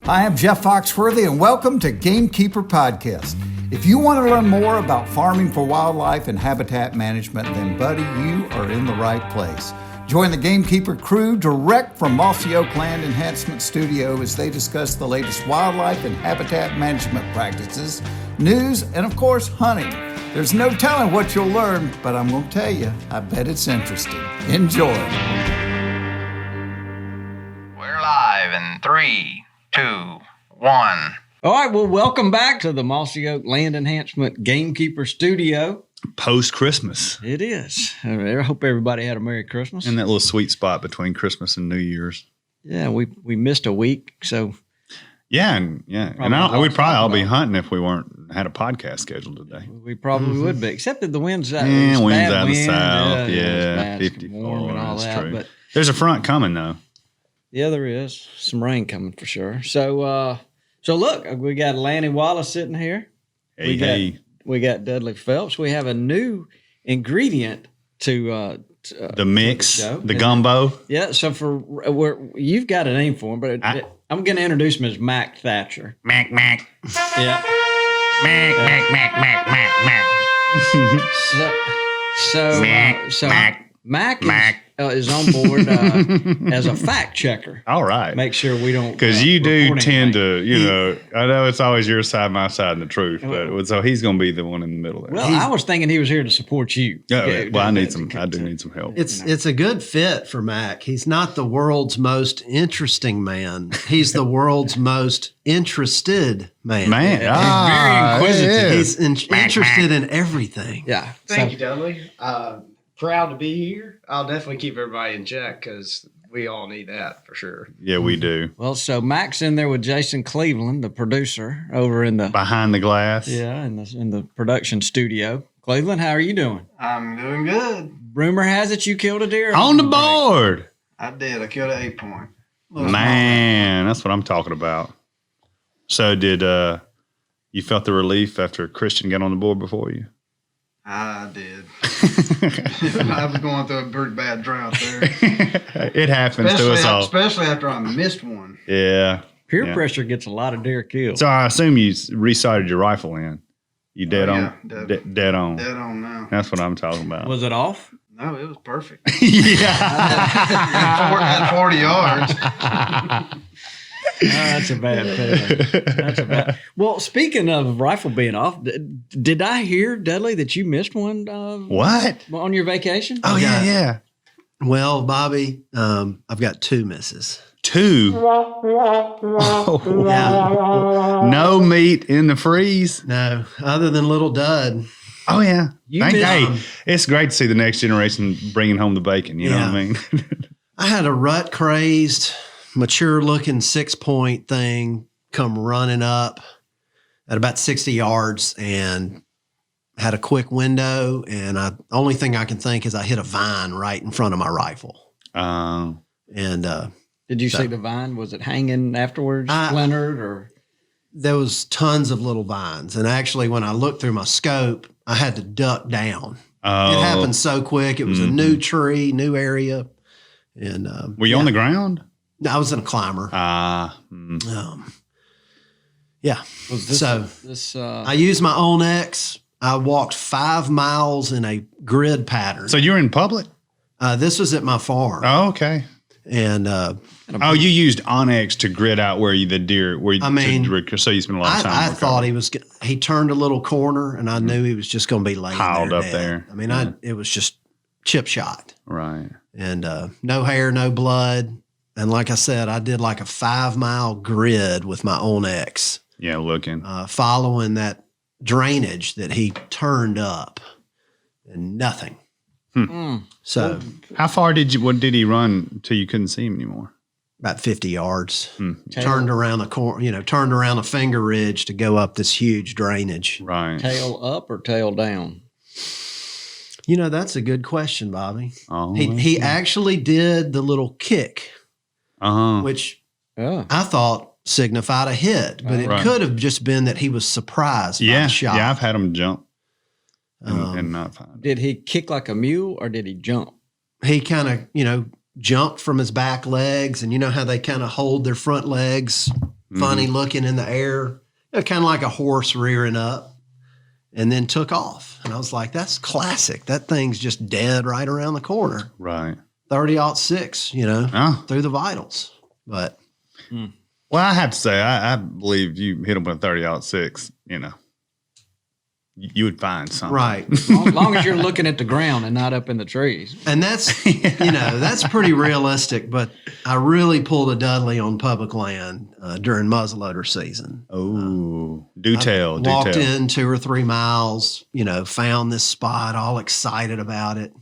Hi, I'm Jeff Foxworthy, and welcome to Gamekeeper Podcast. If you want to learn more about farming for wildlife and habitat management, then, buddy, you are in the right place. Join the Gamekeeper crew direct from Mossy Oak Land Enhancement Studio as they discuss the latest wildlife and habitat management practices, news, and, of course, hunting. There's no telling what you'll learn, but I'm going to tell you, I bet it's interesting. Enjoy. We're live in 3, 2, 1. All right, well, welcome back to the Mossy Oak Land Enhancement Gamekeeper Studio. Post-Christmas. It is. I hope everybody had a Merry Christmas. In that little sweet spot between Christmas and New Year's. Yeah, we missed a week, so. And we'd probably all be hunting if we had a podcast scheduled today. We probably would be, except that the wind's out. Wind's out of the south. Yeah, 54 and all that. True. But there's a front coming, though. Yeah, there is. Some rain coming for sure. So look, we got Lanny Wallace sitting here. We got Dudley Phelps. We have a new ingredient to the mix, the gumbo. Yeah, so you've got a name for him, but I'm going to introduce him as Mac Thatcher. Mac. Yeah. Mac. So Mac is on board as a fact checker. All right. Make sure we don't. Because you do tend to, I know it's always your side, my side, and the truth. But so he's going to be the one in the middle there. Well, I was thinking he was here to support you. Yeah, well, I do need some help. It's a good fit for Mac. He's not the world's most interesting man. He's the world's most interested man. Very inquisitive. He's interested in everything. Yeah. Thank you, Dudley. Proud to be here. I'll definitely keep everybody in check because we all need that for sure. Yeah, we do. Well, so Mac's in there with Jason Cleveland, the producer, over in the behind the glass. Yeah, in the production studio. Cleveland, how are you doing? I'm doing good. Rumor has it you killed a deer on the board. I did. I killed an 8-point. Man, that's what I'm talking about. So did you felt the relief after Christian got on the board before you? I did. I was going through a pretty bad drought there. It happens to us all. Especially after I missed one. Yeah. Peer pressure gets a lot of deer killed. So I assume you resighted your rifle in. You dead on? Dead on. Dead on now. That's what I'm talking about. Was it off? No, it was perfect. Yeah. At 40 yards. That's a bad feeling. That's a bad. Well, speaking of rifle being off, did I hear, Dudley, that you missed one? What? On your vacation? Oh, yeah. Well, Bobby, I've got 2 misses. 2? Oh, yeah. No meat in the freeze? No, other than little Dud. Oh, yeah. It's great to see the next generation bringing home the bacon. You know what I mean? I had a rut-crazed, mature-looking 6-point thing come running up at about 60 yards and had a quick window. And the only thing I can think is I hit a vine right in front of my rifle. Did you see the vine? Was it hanging afterwards, splintered, or? There was tons of little vines. And actually, when I looked through my scope, I had to duck down. It happened so quick. It was a new tree, new area. And were you on the ground? No, I was in a climber. Yeah. I used my own X. I walked 5 miles in a grid pattern. So you were in public? This was at my farm. Oh, okay. And you used Onyx to grid out where the deer. So you spent a lot of time. I thought he turned a little corner, and I knew he was just going to be laying piled there up dead. there. I mean, it was just chip shot, right? And no hair, no blood, and like I said, I did like a 5-mile grid with my own X. Yeah, looking, following that drainage that he turned up, and nothing. So, how far did he run until you couldn't see him anymore? About 50 yards. Turned around the corner, turned around the finger ridge to go up this huge drainage. Right. Tail up or tail down? That's a good question, Bobby. He actually did the little kick, which I thought signified a hit, but it could have just been that he was surprised by the shot. Yeah, I've had him jump. And not find it. Did he kick like a mule or did he jump? He kind of, jumped from his back legs, and you know how they kind of hold their front legs funny looking in the air, kind of like a horse rearing up, and then took off. And I was like, that's classic. That thing's just dead right around the corner. Right. 30-06, through the vitals. But well, I have to say, I believe you hit them with a 30-06, you would find something. right. As long as you're looking at the ground and not up in the trees. And that's, that's pretty realistic. But I really pulled a Dudley on public land during muzzleloader season. Oh, do tell. Walked in 2 or 3 miles, found this spot, all excited about it.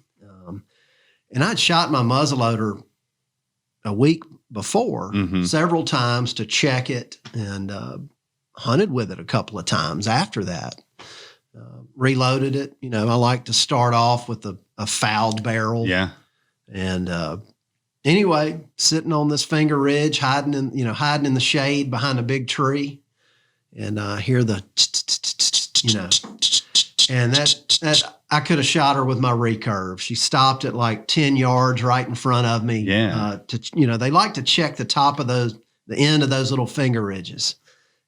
And I'd shot my muzzleloader a week before several times to check it, and hunted with it a couple of times after that. Reloaded it. I like to start off with a fouled barrel. Yeah. And anyway, sitting on this finger ridge, hiding in the shade behind a big tree, and I hear the, and that I could have shot her with my recurve. She stopped at like 10 yards right in front of me. Yeah. They like to check the top of the end of those little finger ridges.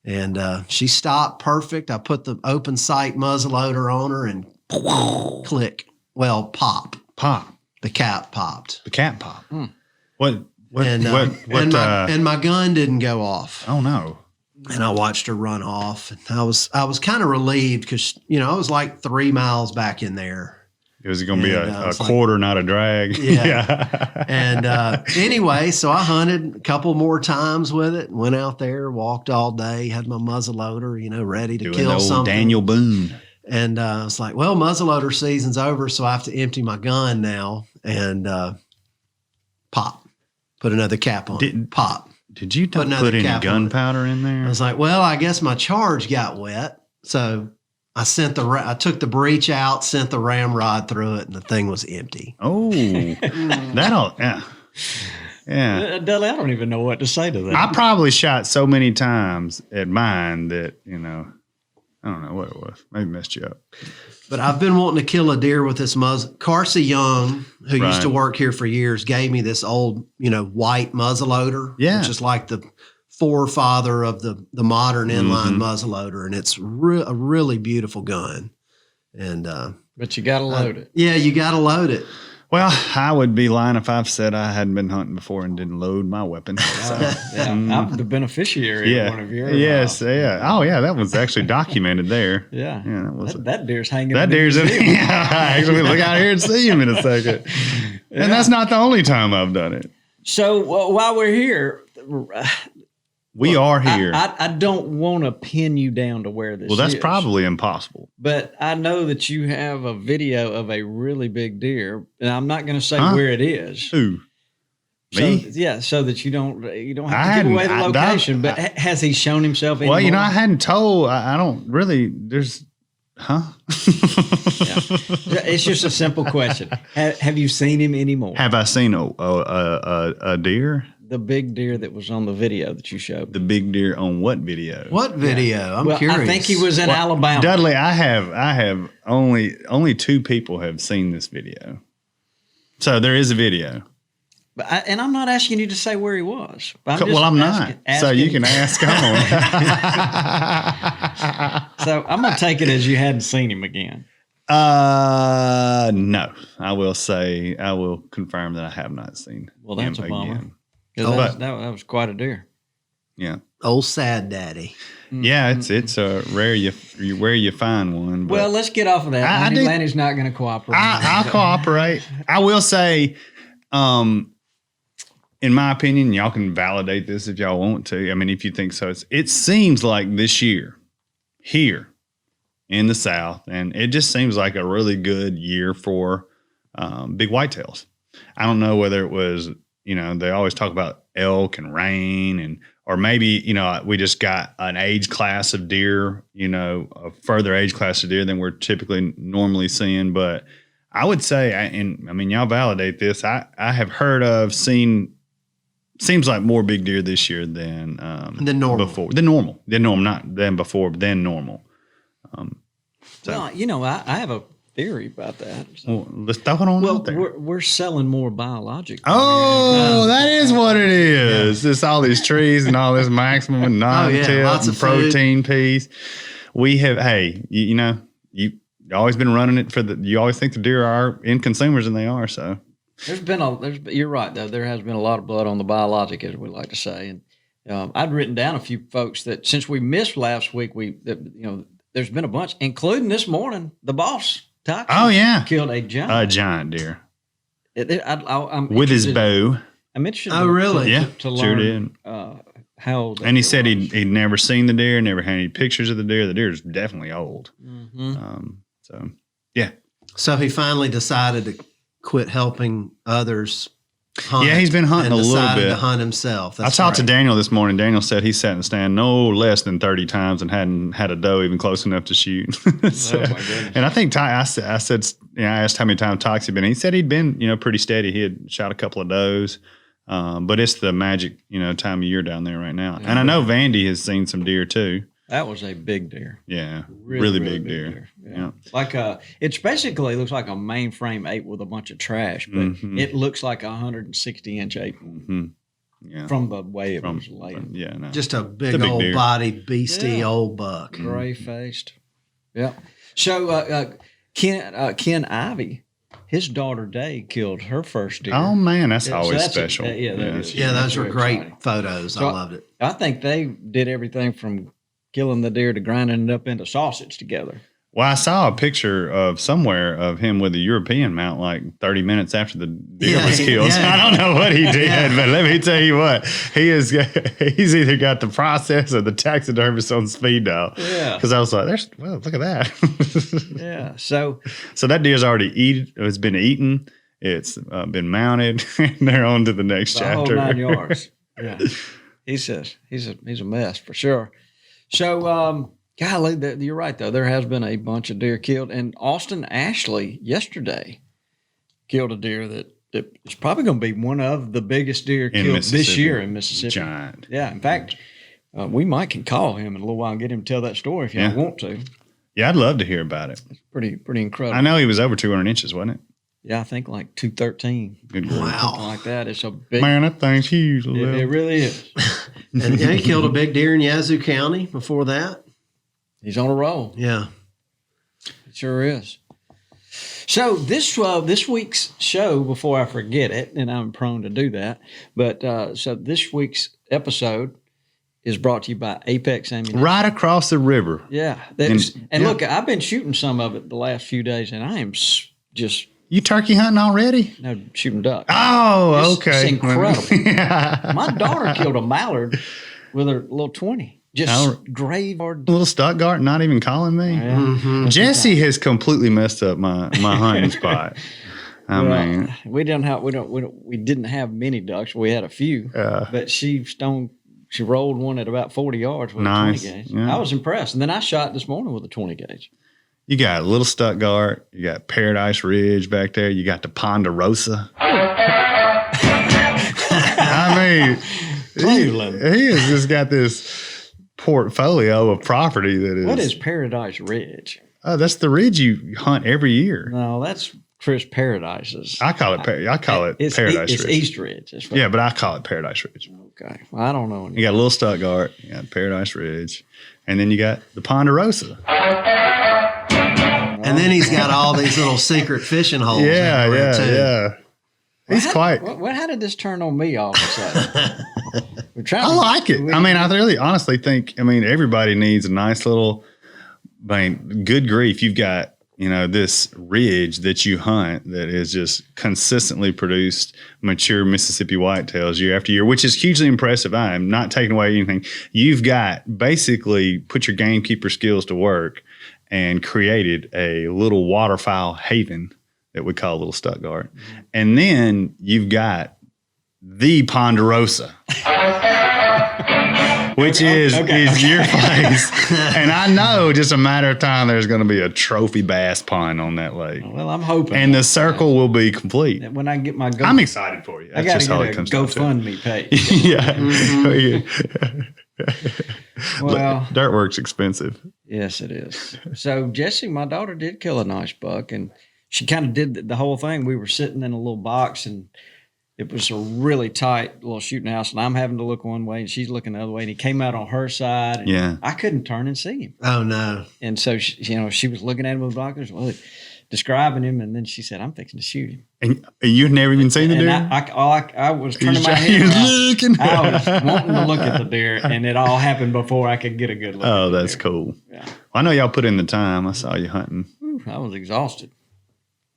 And she stopped perfect. I put the open sight muzzleloader on her and click. Well, pop. The cap popped. The cap pop. And my gun didn't go off. Oh no. And I watched her run off. And I was kind of relieved because, I was like 3 miles back in there. It was going to be a quarter, not a drag. Yeah. And anyway, so I hunted a couple more times with it. Went out there, walked all day, had my muzzleloader, ready to kill old something. Daniel Boone. And I was like, well, muzzleloader season's over, so I have to empty my gun now. And pop. Put another cap on. Pop. Did you put any gunpowder in there? I was like, well, I guess my charge got wet. So I took the breech out, sent the ramrod through it, and the thing was empty. Oh, yeah. Dudley, I don't even know what to say to that. I probably shot so many times at mine that, I don't know what it was. Maybe messed you up. But I've been wanting to kill a deer with this Carsey Young, who used to work here for years, gave me this old, white muzzleloader. Yeah. Which is like the forefather of the modern inline muzzleloader. And it's a really beautiful gun. And but you got to load it. Yeah, you got to load it. Well, I would be lying if I've said I hadn't been hunting before and didn't load my weapon. So, I'm the beneficiary of one of yours. Yes, yeah. Oh, yeah, that was actually documented there. Yeah. That deer's hanging. That deer's in. Actually, look out here and see him in a second. Yeah. And that's not the only time I've done it. So while we're here, we are here. I don't want to pin you down to where this is. Well, that's probably impossible. But I know that you have a video of a really big deer, and I'm not going to say where it is. Who? Me? So that you don't have to give away the location. But has he shown himself anymore? Well, I hadn't told. I don't really. There's. Huh? It's just a simple question. Have you seen him anymore? Have I seen a deer? The big deer that was on the video that you showed. The big deer on what video? What video? I'm curious. I think he was in Alabama. Dudley, I have only 2 people have seen this video. So there is a video. And I'm not asking you to say where he was. I'm not. So you can ask on. So I'm going to take it as you hadn't seen him again. No. I will confirm that I have not seen him a bummer. again. That was quite a deer. Yeah. Old sad daddy. Yeah, it's rare you find one. But well, let's get off of that. Lanny's not going to cooperate. I'll cooperate. I will say, in my opinion, y'all can validate this if y'all want to. I mean, if you think so. It seems like this year here in the South, and it just seems like a really good year for big whitetails. I don't know whether it was, they always talk about elk and rain or maybe, we just got an age class of deer, a further age class of deer than we're typically normally seeing. But I would say, y'all validate this. I have seen, seems like more big deer this year than normal. Before. Than normal, not than before, but than normal. Well, I have a theory about that. So. Well, let's throw it on out there. We're selling more biologic. Oh, that is what it is. It's all these trees and all this maximum and non-tip lots and of protein piece. We have, you've always been running it you always think the deer are end consumers, and they are. So you're right though. There has been a lot of blood on the biologic, as we like to say. And I'd written down a few folks that since we missed last week, there's been a bunch, including this morning, the boss. Toxin killed a giant deer I'm with his bow. I'm interested. Oh, really? To learn, sure did. How and he said he'd never seen the deer, never had any pictures of the deer. The deer is definitely old. Mm-hmm. So he finally decided to quit helping others hunt. Yeah, he's been hunting a little bit. To hunt himself. I talked to Daniel this morning. Daniel said he sat in the stand no less than 30 times and hadn't had a doe even close enough to shoot. Oh my goodness! And I think I asked how many times Tox had been. He said he'd been pretty steady. He had shot a couple of does, but it's the magic time of year down there right now. Yeah. And I know Vandy has seen some deer too. That was a big deer. Yeah, really big deer. Yeah. Like it basically looks like a mainframe ape with a bunch of trash, but it looks like a 160-inch ape from the way it was laid. Just a big old deer. Bodied, beastie old buck, gray-faced. Yeah. So Ken Ivey, his daughter Day killed her first deer. Oh man, that's always special. Those were great photos. I loved it. I think they did everything from killing the deer to grinding it up into sausage together. Well, I saw a picture of somewhere of him with a European mount like 30 minutes after the deer was killed. I don't know what he did, but let me tell you what, he's either got the process or the taxidermist on speed dial. Yeah. Because I was like, look at that. Yeah. So that deer's already has been eaten. It's been mounted, and they're on to the next chapter. The whole 9 yards. Yeah. He says he's a mess for sure. So, golly, you're right, though. There has been a bunch of deer killed. And Austin Ashley yesterday killed a deer that is probably going to be one of the biggest deer killed this year in Mississippi. Giant. Yeah. In fact, we can call him in a little while and get him to tell that story if you want to. Yeah, I'd love to hear about it. It's pretty incredible. I know he was over 200 inches, wasn't it? Yeah, I think like 213. Good wow. Something like that. It's a big... Man, that thing's huge. It really is. And he killed a big deer in Yazoo County before that. He's on a roll. Yeah. It sure is. So this week's show, before I forget it, and I'm prone to do that, but so this week's episode is brought to you by Apex Ammunition. Right across the river. Yeah. Look, I've been shooting some of it the last few days, and I am just... You turkey hunting already? No, shooting ducks. Oh, okay. It's incredible. My daughter killed a mallard with her little 20. Just graveyard. Little Stuttgart not even calling me. Yeah. Mm-hmm. Jesse has completely messed up my hunting spot. I mean, we didn't have many ducks. We had a few, but she rolled one at about 40 yards with a 20 gauge. Yeah. I was impressed. And then I shot this morning with a 20 gauge. You got Little Stuttgart, you got Paradise Ridge back there, you got the Ponderosa. I mean, he has just got this portfolio of property that is. What is Paradise Ridge? Oh, that's the ridge you hunt every year. No, that's Chris Paradise's. I call it Paradise Ridge. It's East Ridge. Yeah, but I call it Paradise Ridge. Okay. Well, I don't know anything. You got Little Stuttgart, you got Paradise Ridge, and then you got the Ponderosa. And then he's got all these little secret fishing holes. Yeah. How did this turn on me all of a sudden? I like it. I mean, I really honestly think, everybody needs a nice little, good grief. You've got, this ridge that you hunt that is just consistently produced mature Mississippi whitetails year after year, which is hugely impressive. I am not taking away anything. You've got basically put your gamekeeper skills to work and created a little waterfowl haven that we call Little Stuttgart. And then you've got the Ponderosa, which is your place. And I know just a matter of time there's going to be a trophy bass pond on that lake. Well, I'm hoping. And the circle will be complete. When I get my I'm excited for you. I got to get a GoFundMe page. Yeah. Well, dirt work's expensive. Yes, it is. So Jessie, my daughter, did kill a nice buck, and she kind of did the whole thing. We were sitting in a little box, and it was a really tight little shooting house, and I'm having to look one way, and she's looking the other way, and he came out on her side. And Yeah. I couldn't turn and see him. Oh, no. And so, she was looking at him with binoculars, describing him, and then she said, "I'm fixing to shoot him." And you'd never even seen the And deer? I was turning my head around. I was wanting to look at the deer, and it all happened before I could get a good look at Oh, the that's deer. cool. Yeah. I know y'all put in the time. I saw you hunting. Whew, I was exhausted.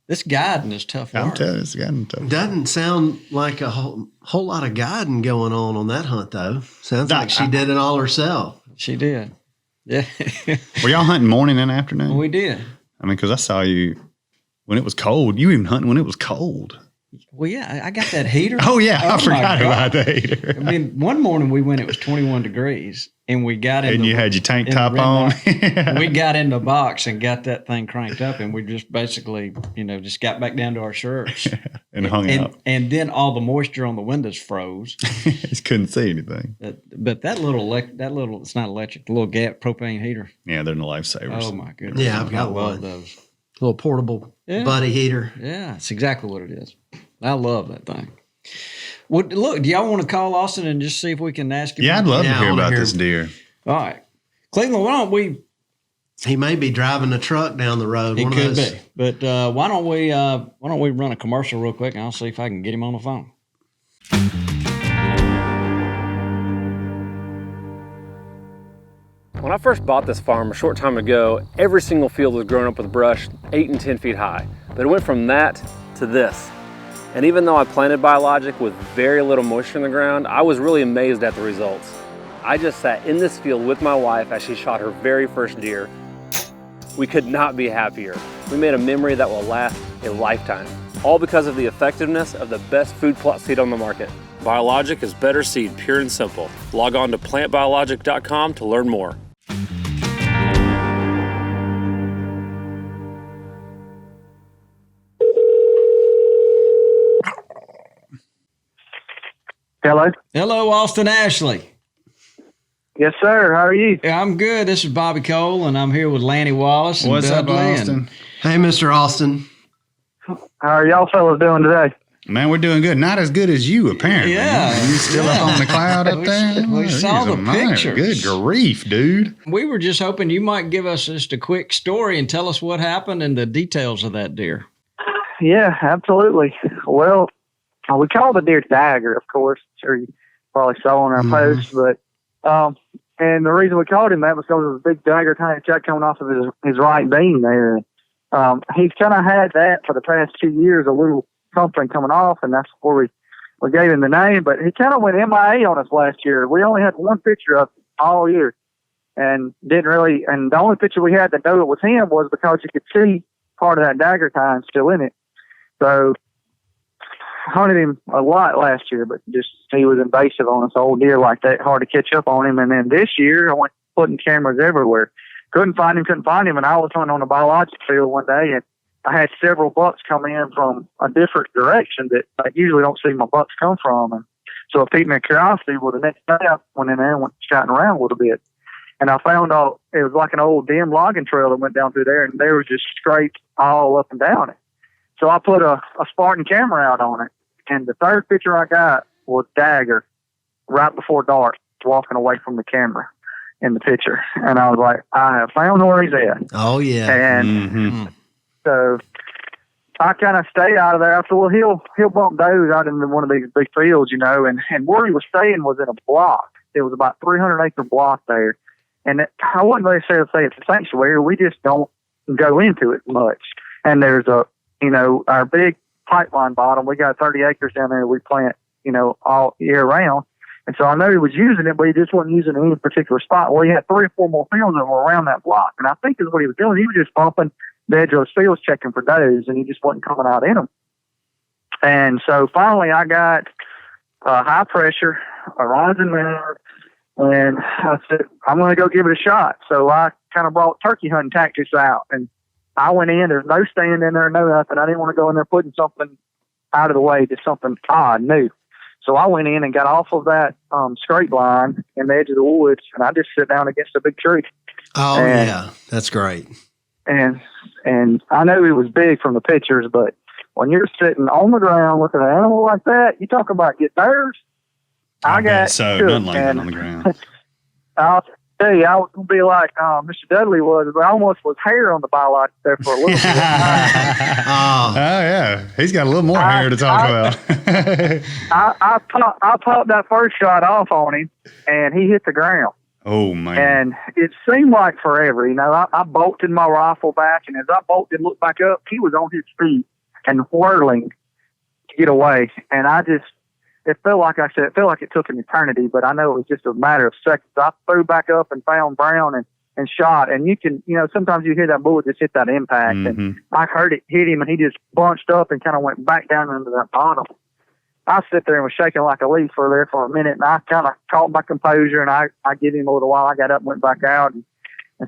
This guiding is tough I'm work. telling you, it's gotten tough. Doesn't sound like a whole lot of guiding going on that hunt, though. Sounds like she did it all herself. She did. Yeah. Were y'all hunting morning and afternoon? We did. I mean, because I saw you when it was cold. You even hunting when it was cold. Well, yeah, I got that heater. Oh, yeah. I my forgot God. about the heater. I mean, one morning we went, it was 21 degrees, and we got in And you had your tank top red on. light. We got in the box and got that thing cranked up, and we just basically, just got back down to our shirts. and hung out. And then all the moisture on the windows froze. Just couldn't see anything. But that little, it's not electric, the little Gap propane heater. Yeah, they're the lifesavers. Oh, my goodness. Yeah, I've got I love one. those. Little portable Yeah. buddy heater. Yeah, it's exactly what it is. I love that thing. Well, look, do y'all want to call Austin and just see if we can ask him? Yeah, I'd love Yeah, to I hear wanna about hear- this deer. All right. Cleveland, why don't we? He may be driving a truck down the road. It one of could those. be. But why don't we run a commercial real quick, and I'll see if I can get him on the phone. When I first bought this farm a short time ago, every single field was grown up with brush 8 and 10 feet high. But it went from that to this. And even though I planted biologic with very little moisture in the ground, I was really amazed at the results. I just sat in this field with my wife as she shot her very first deer. We could not be happier. We made a memory that will last a lifetime. All because of the effectiveness of the best food plot seed on the market. Biologic is better seed, pure and simple. Log on to plantbiologic.com to learn more. Hello. Hello, Austin Ashley. Yes, sir. How are you? I'm good. This is Bobby Cole, and I'm here with Lanny Wallace and What's up, Dudley. Austin? Hey, Mr. Austin. How are y'all fellas doing today? Man, we're doing good. Not as good as you, apparently. Yeah. You still up on the cloud up there? We saw the pictures. Good grief, dude. We were just hoping you might give us just a quick story and tell us what happened and the details of that deer. Yeah, absolutely. Well, we call the deer Dagger, of course. Sure, you probably saw on our post, but and the reason we called him that was because of the big dagger tiny check coming off of his right beam there. He's kind of had that for the past 2 years, a little something coming off, and that's where we gave him the name. But he kind of went MIA on us last year. We only had one picture of him all year, and didn't really. And the only picture we had that knew it was him was because you could see part of that dagger tine still in it. So hunted him a lot last year, but just he was invasive on us old deer like that, hard to catch up on him. And then this year I went putting cameras everywhere. Couldn't find him. And I was hunting on a biologic field one day, and I had several bucks come in from a different direction that I usually don't see my bucks come from. And so it piqued my curiosity. Well, the next day I went in there and went scouting around a little bit. And I found out it was like an old dim logging trail that went down through there, and there was just scrapes all up and down it. So I put a Spartan camera out on it, and the third picture I got was Dagger right before dark walking away from the camera in the picture. And I was like, I have found where he's at. Oh, yeah. And so I kind of stayed out of there. I thought, well, he'll bump those out into one of these big fields, and where he was staying was in a block. It was about 300-acre block there. And I wouldn't really say it's a sanctuary. We just don't go into it much. And there's our big pipeline bottom, we got 30 acres down there we plant, all year round. And so I know he was using it, but he just wasn't using it in any particular spot. Well, he had 3 or 4 more fields that were around that block. And I think is what he was doing. He was just bumping the edge of those fields, checking for does, and he just wasn't coming out in them. And so finally I got high pressure, a rising manure, and I said, I'm going to go give it a shot. So I kind of brought turkey hunting tactics out, and I went in. There's no stand in there, no nothing. I didn't want to go in there putting something out of the way, just something odd, new. So I went in and got off of that scrape line in the edge of the woods, and I just sit down against a big tree. Oh, And- yeah. That's great. And I know he was big from the pictures, but when you're sitting on the ground looking at an animal like that, you talk about get nerves. I got so shook, nothing like that and on the ground. I'll tell you, I was going to be like Mr. Dudley was, but I almost was hair on the biologic there for a little bit. Oh yeah, he's got a little more hair to talk about. I popped that first shot off on him, and he hit the ground. Oh man! And it seemed like forever. You know, I bolted my rifle back, and as I bolted, looked back up, he was on his feet and whirling to get away. And it felt like it took an eternity, but I know it was just a matter of seconds. I threw back up and found Brown and shot. And you can, sometimes you hear that bullet just hit that impact. And I heard it hit him, and he just bunched up and kind of went back down into that bottom. I sit there and was shaking like a leaf for a minute, and I kind of caught my composure, and I give him a little while. I got up and went back out and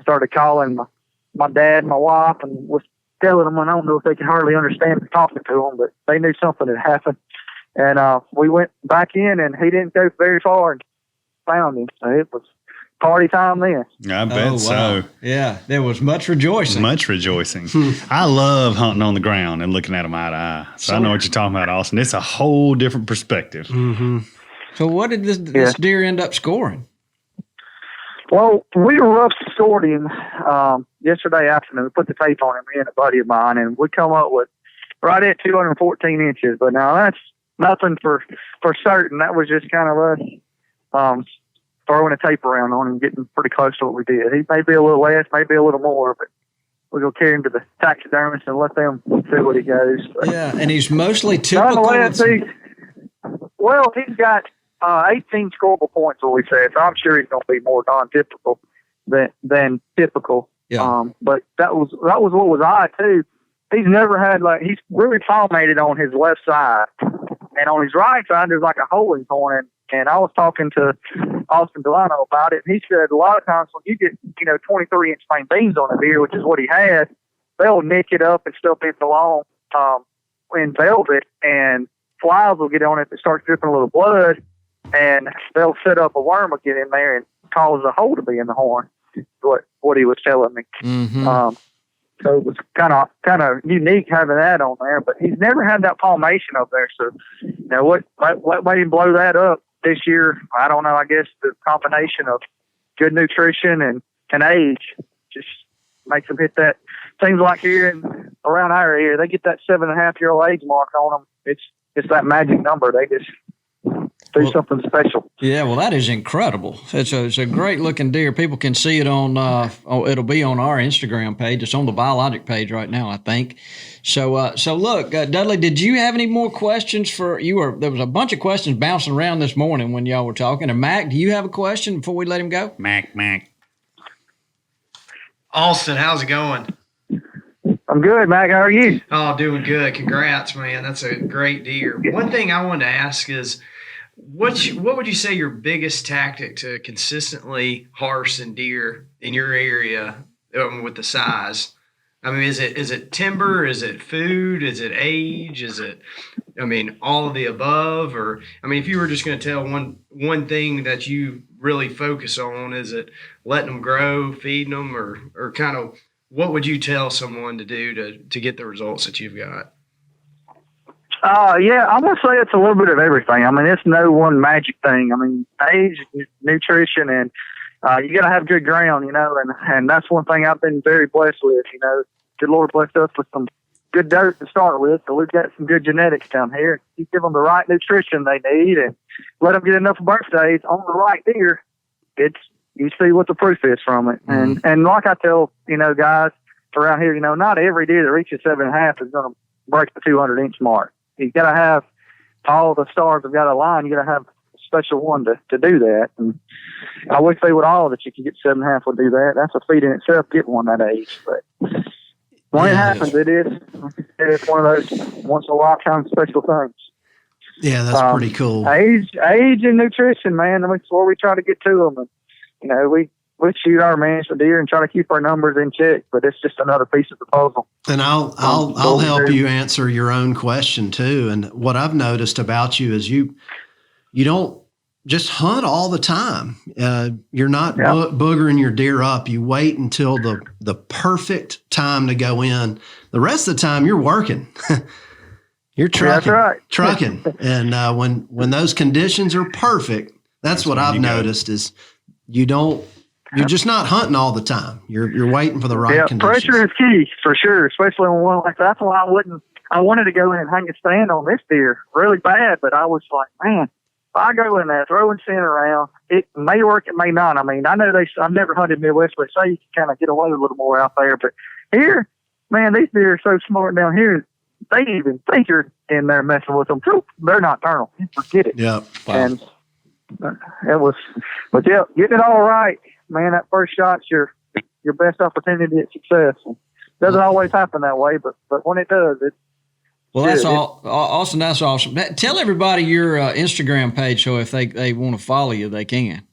started calling my dad and my wife, and was telling them, I don't know if they could hardly understand me talking to them, but they knew something had happened. And we went back in, and he didn't go very far and found him. So it was party time then. I bet so. Yeah, there was much rejoicing. Much rejoicing. I love hunting on the ground and looking at them eye to eye. So I know what you're talking about, Austin. It's a whole different perspective. Mm-hmm. So what did this deer end up scoring? Well, we rough scored him yesterday afternoon. We put the tape on him, me and a buddy of mine, and we come up with right at 214 inches. But now that's nothing for certain. That was just kind of us throwing a tape around on him, getting pretty close to what we did. He may be a little less, maybe a little more, but we're going to carry him to the taxidermist and let them see what he goes. But yeah, and he's mostly typical. nonetheless, he's got 18 scoreable points, what we said, so I'm sure he's going to be more non-typical than typical. Yeah. But that was what was odd, too. He's never had, he's really palmated on his left side. And on his right side, there's like a hole in his horn. And I was talking to Austin Delano about it. And he said a lot of times when you get, 23-inch main beams on a deer, which is what he had, they'll nick it up and stuff it along in velvet. And flies will get on it and start dripping a little blood. And they'll set up a worm will get in there and cause a hole to be in the horn. What he was telling me. Mm-hmm. So it was kind of unique having that on there, but he's never had that palmation up there. So, what made him blow that up this year? I don't know. I guess the combination of good nutrition and age just makes them hit that. Seems like here around our area, they get that 7.5-year-old age mark on them. It's that magic number. They just do something special. Yeah, well, that is incredible. It's a great looking deer. People can see it on. It'll be on our Instagram page. It's on the biologic page right now, I think. So look, Dudley, did you have any more questions for you? There was a bunch of questions bouncing around this morning when y'all were talking. And Mac, do you have a question before we let him go? Mac. Austin, how's it going? I'm good, Mac. How are you? Oh, doing good. Congrats, man. That's a great deer. One thing I wanted to ask is, what would you say your biggest tactic to consistently harvesting deer in your area with the size? I mean, is it timber? Is it food? Is it age? Is it, all of the above? Or, if you were just going to tell one thing that you really focus on, is it letting them grow, feeding them, or kind of what would you tell someone to do to get the results that you've got? Yeah, I'm going to say it's a little bit of everything. It's no one magic thing. Age, nutrition, and you got to have good ground, and that's one thing I've been very blessed with. Good Lord blessed us with some good dirt to start with, so we've got some good genetics down here. You give them the right nutrition they need and let them get enough birthdays on the right deer, you see what the proof is from it. Mm-hmm. And like I tell, guys around here, not every deer that reaches 7.5 is going to break the 200-inch mark. You got to have all the stars have got to align. You got to have a special one to do that. And I wish they would all that you could get 7.5 would do that. That's a feat in itself, get one that age. But when it happens, it's one of those once in a lifetime special things. Yeah, that's pretty cool. Age and nutrition, man. That's where we try to get to them. And, we shoot our management deer and try to keep our numbers in check, but it's just another piece of the puzzle. And I'll help you answer your own question too. And what I've noticed about you is you don't just hunt all the time. You're not boogering your deer up. You wait until the perfect time to go in. The rest of the time you're working. You're trucking. That's right. Trucking. And when those conditions are perfect, that's what I've noticed is you're just not hunting all the time. You're waiting for the right conditions. Pressure is key for sure, especially on one like that. That's why I wanted to go in and hang a stand on this deer really bad, but I was like, man, if I go in there throwing scent around, it may work, it may not. I mean, I know I've never hunted Midwest, but say you can kind of get away a little more out there. But here, man, these deer are so smart down here. They even think you're in there messing with them. They're nocturnal. You forget it. Yeah. Wow. And it was, but yeah, getting it all right, man. That first shot's your best opportunity at success. It doesn't always happen that way, but when it does, well, that's all, Austin. That's awesome. Tell everybody your Instagram page, so if they want to follow you, they can.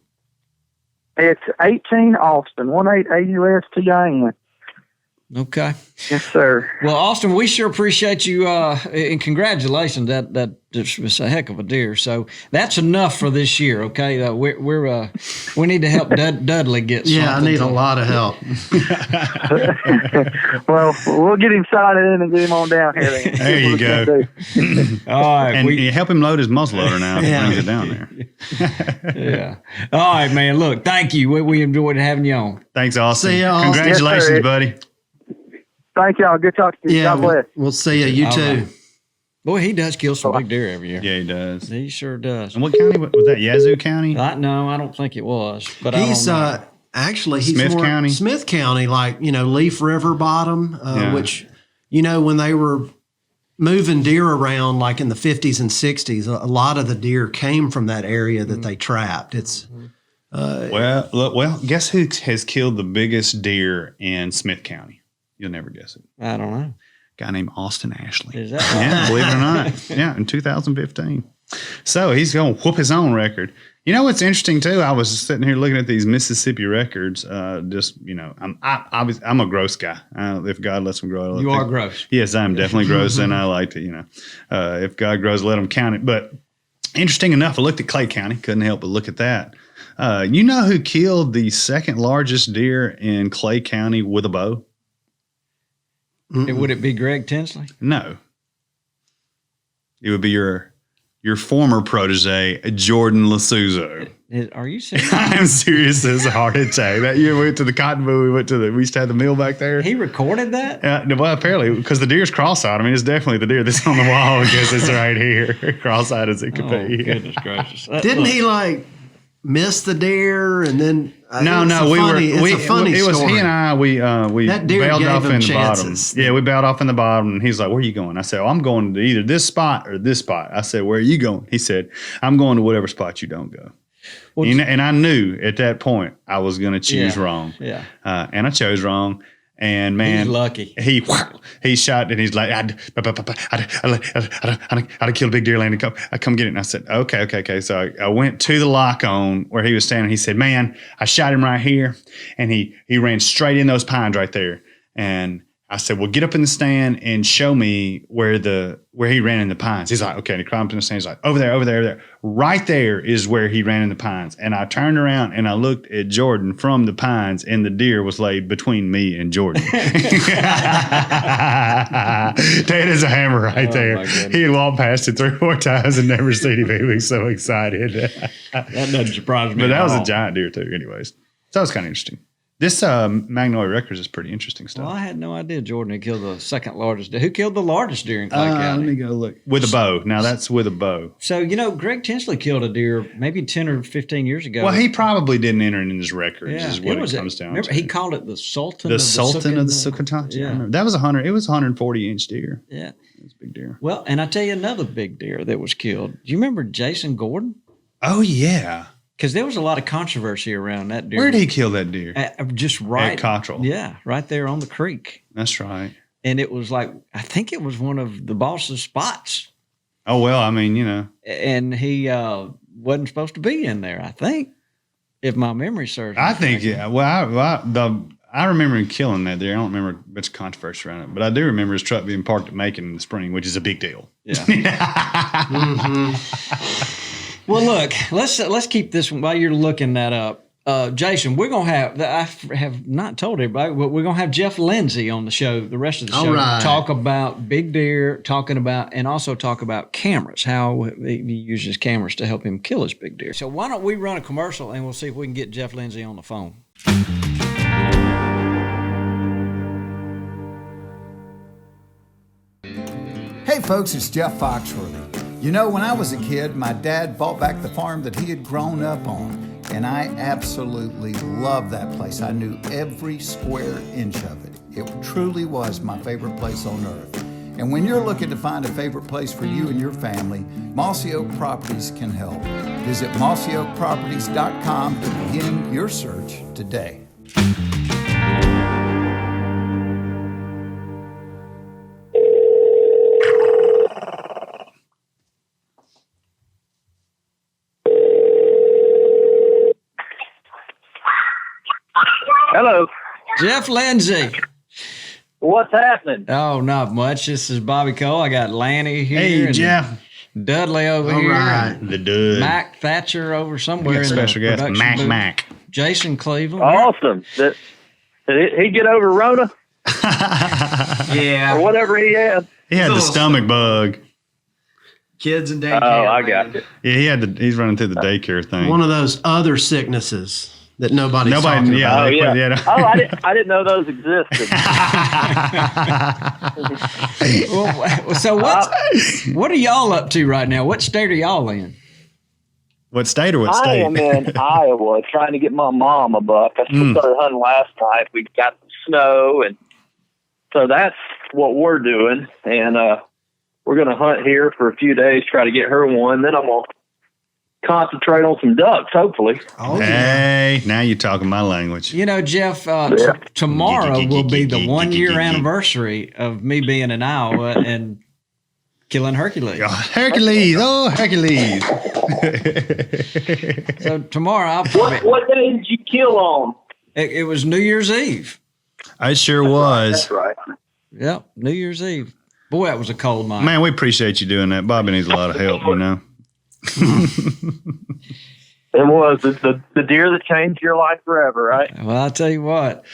It's 18 Austin, 18AUSTIN. Okay. Yes, sir. Well, Austin, we sure appreciate you, and congratulations. That was a heck of a deer. So that's enough for this year. Okay, we need to help Dudley get. Yeah, I need a lot of help. Well, we'll get him sighted in and get him on down here. Then. There you go. All right, and you help him load his muzzleloader now. If he brings it down there. Yeah. All right, man. Look, thank you. We enjoyed having you on. Thanks, Austin. See ya, Austin. Congratulations, Yes, buddy. Thank y'all. Good talking to you. Yeah, God bless. we'll see you. You too. Right. Boy, he does kill some big deer every year. Yeah, he does. He sure does. And what county was that? Yazoo County? No, I don't think it was. But He's I don't know. actually he's Smith more County? Smith County, like Leaf River bottom, which when they were moving deer around, like in the 50s and 60s, a lot of the deer came from that area that they trapped. It's well, guess who has killed the biggest deer in Smith County? You'll never guess it. I don't know. Guy named Austin Ashley. Is that right? Yeah, believe it or not. Yeah, in 2015. So he's going to whoop his own record. You know what's interesting too? I was sitting here looking at these Mississippi records. I'm a gross guy. If God lets him grow, You are gross. Yes, I'm definitely gross, and I like to. If God grows, let him count it. But interesting enough, I looked at Clay County. Couldn't help but look at that. You know who killed the second largest deer in Clay County with a bow? Would it be Greg Tinsley? No. It would be your former protege, Jordan Lasuzo. Are you serious? I'm serious as a heart attack. That year we went to the cotton bowl. We used to have the mill back there. He recorded that? Well, apparently, because the deer's cross-eyed. I mean, it's definitely the deer that's on the wall because it's right here. Cross-eyed as it could be. Goodness gracious. didn't he miss the deer and then No, it's a funny it was story. he and I. We That deer bailed gave off him in chances. the bottom. Yeah, we bailed off in the bottom, and he's like, "Where are you going?" I said, "Oh, I'm going to either this spot or this spot." I said, "Where are you going?" He said, "I'm going to whatever spot you don't go." Well, and I knew at that point I was going to choose wrong. Yeah. And I chose wrong. And man, he's lucky. He shot and he's like, I'd kill a big deer landing. Come get it. And I said, okay. So I went to the lock on where he was standing. He said, man, I shot him right here. And he ran straight in those pines right there. And I said, well, get up in the stand and show me where he ran in the pines. He's like, okay. And he climbed in the stand. He's like, over there. Right there is where he ran in the pines. And I turned around and I looked at Jordan from the pines, and the deer was laid between me and Jordan. That is a hammer right there. He had walked past it 3 or 4 times and never seen him. He was so excited. That doesn't surprise me. But that was a giant deer too, anyways. So it was kind of interesting. This Magnolia Records is pretty interesting stuff. Well, I had no idea Jordan had killed the second largest deer. Who killed the largest deer in Clay County? Let me go look. With a bow. Now that's with a bow. So, Greg Tinsley killed a deer maybe 10 or 15 years ago. Well, he probably didn't enter it in his records, is what it comes down remember, to. He called it the Sultan the of Sultan of the Sukhothai. Yeah. That was it was a 140-inch deer. Yeah. It was a big deer. Well, and I tell you another big deer that was killed. Do you remember Jason Gordon? Oh, yeah. Because there was a lot of controversy around that deer. Where did he kill that deer? Just right. At Cottrell. Yeah, right there on the creek. That's right. And it was I think it was one of the boss's spots. Oh, well, I mean, And he wasn't supposed to be in there, I think, if my memory serves me. I think, yeah. Well, I remember him killing that deer. I don't remember much controversy around it, but I do remember his truck being parked at Macon in the spring, which is a big deal. Yeah. Mm-hmm. Well, look, let's keep this one while you're looking that up. Jason, we're gonna have. I have not told everybody, but we're gonna have Jeff Lindsey on the show. The rest of the show, All right. Talk about big deer, and also talk about cameras, how he uses cameras to help him kill his big deer. So why don't we run a commercial and we'll see if we can get Jeff Lindsey on the phone. Hey folks, it's Jeff Foxworthy. You know, when I was a kid, my dad bought back the farm that he had grown up on, and I absolutely loved that place. I knew every square inch of it. It truly was my favorite place on earth. And when you're looking to find a favorite place for you and your family, Mossy Oak Properties can help. Visit mossyoakproperties.com to begin your search today. Hello. Jeff Lindsey. What's happening? Oh, not much. This is Bobby Cole. I got Lanny here. Hey, and Jeff. Dudley over All here. right. The dude. Mac Thatcher over We somewhere got in special the guest, production booth. Mac. Jason Cleveland. Awesome. Did he get over Rona Yeah. or whatever he had? He had the Little stomach bug. Kids and daycare. Oh, I man. got it. Yeah, he's running through the daycare thing. One of those other sicknesses that nobody's talking yeah, about. Oh, they yeah. put- yeah. Oh, I didn't know those existed. Well, so what are y'all up to right now? What state are y'all in? What state or what I state? am in Iowa trying to get my mom a buck. I started hunting last night. We got some snow, and so that's what we're doing. And we're going to hunt here for a few days, try to get her one. Then I'm going to concentrate on some ducks, hopefully. Oh, yeah. Hey, now you're talking my language. You know, Jeff, tomorrow will be the 1 year anniversary of me being in Iowa and killing Hercules. Oh, Hercules, Hercules. So tomorrow I'll probably, What day did you kill on? it was New Year's Eve. I sure was. That's right. Yep, New Year's Eve. Boy, that was a cold night. Man, we appreciate you doing that. Bobby needs a lot of help, you know. It was the deer that changed your life forever, right? Well, I'll tell you what.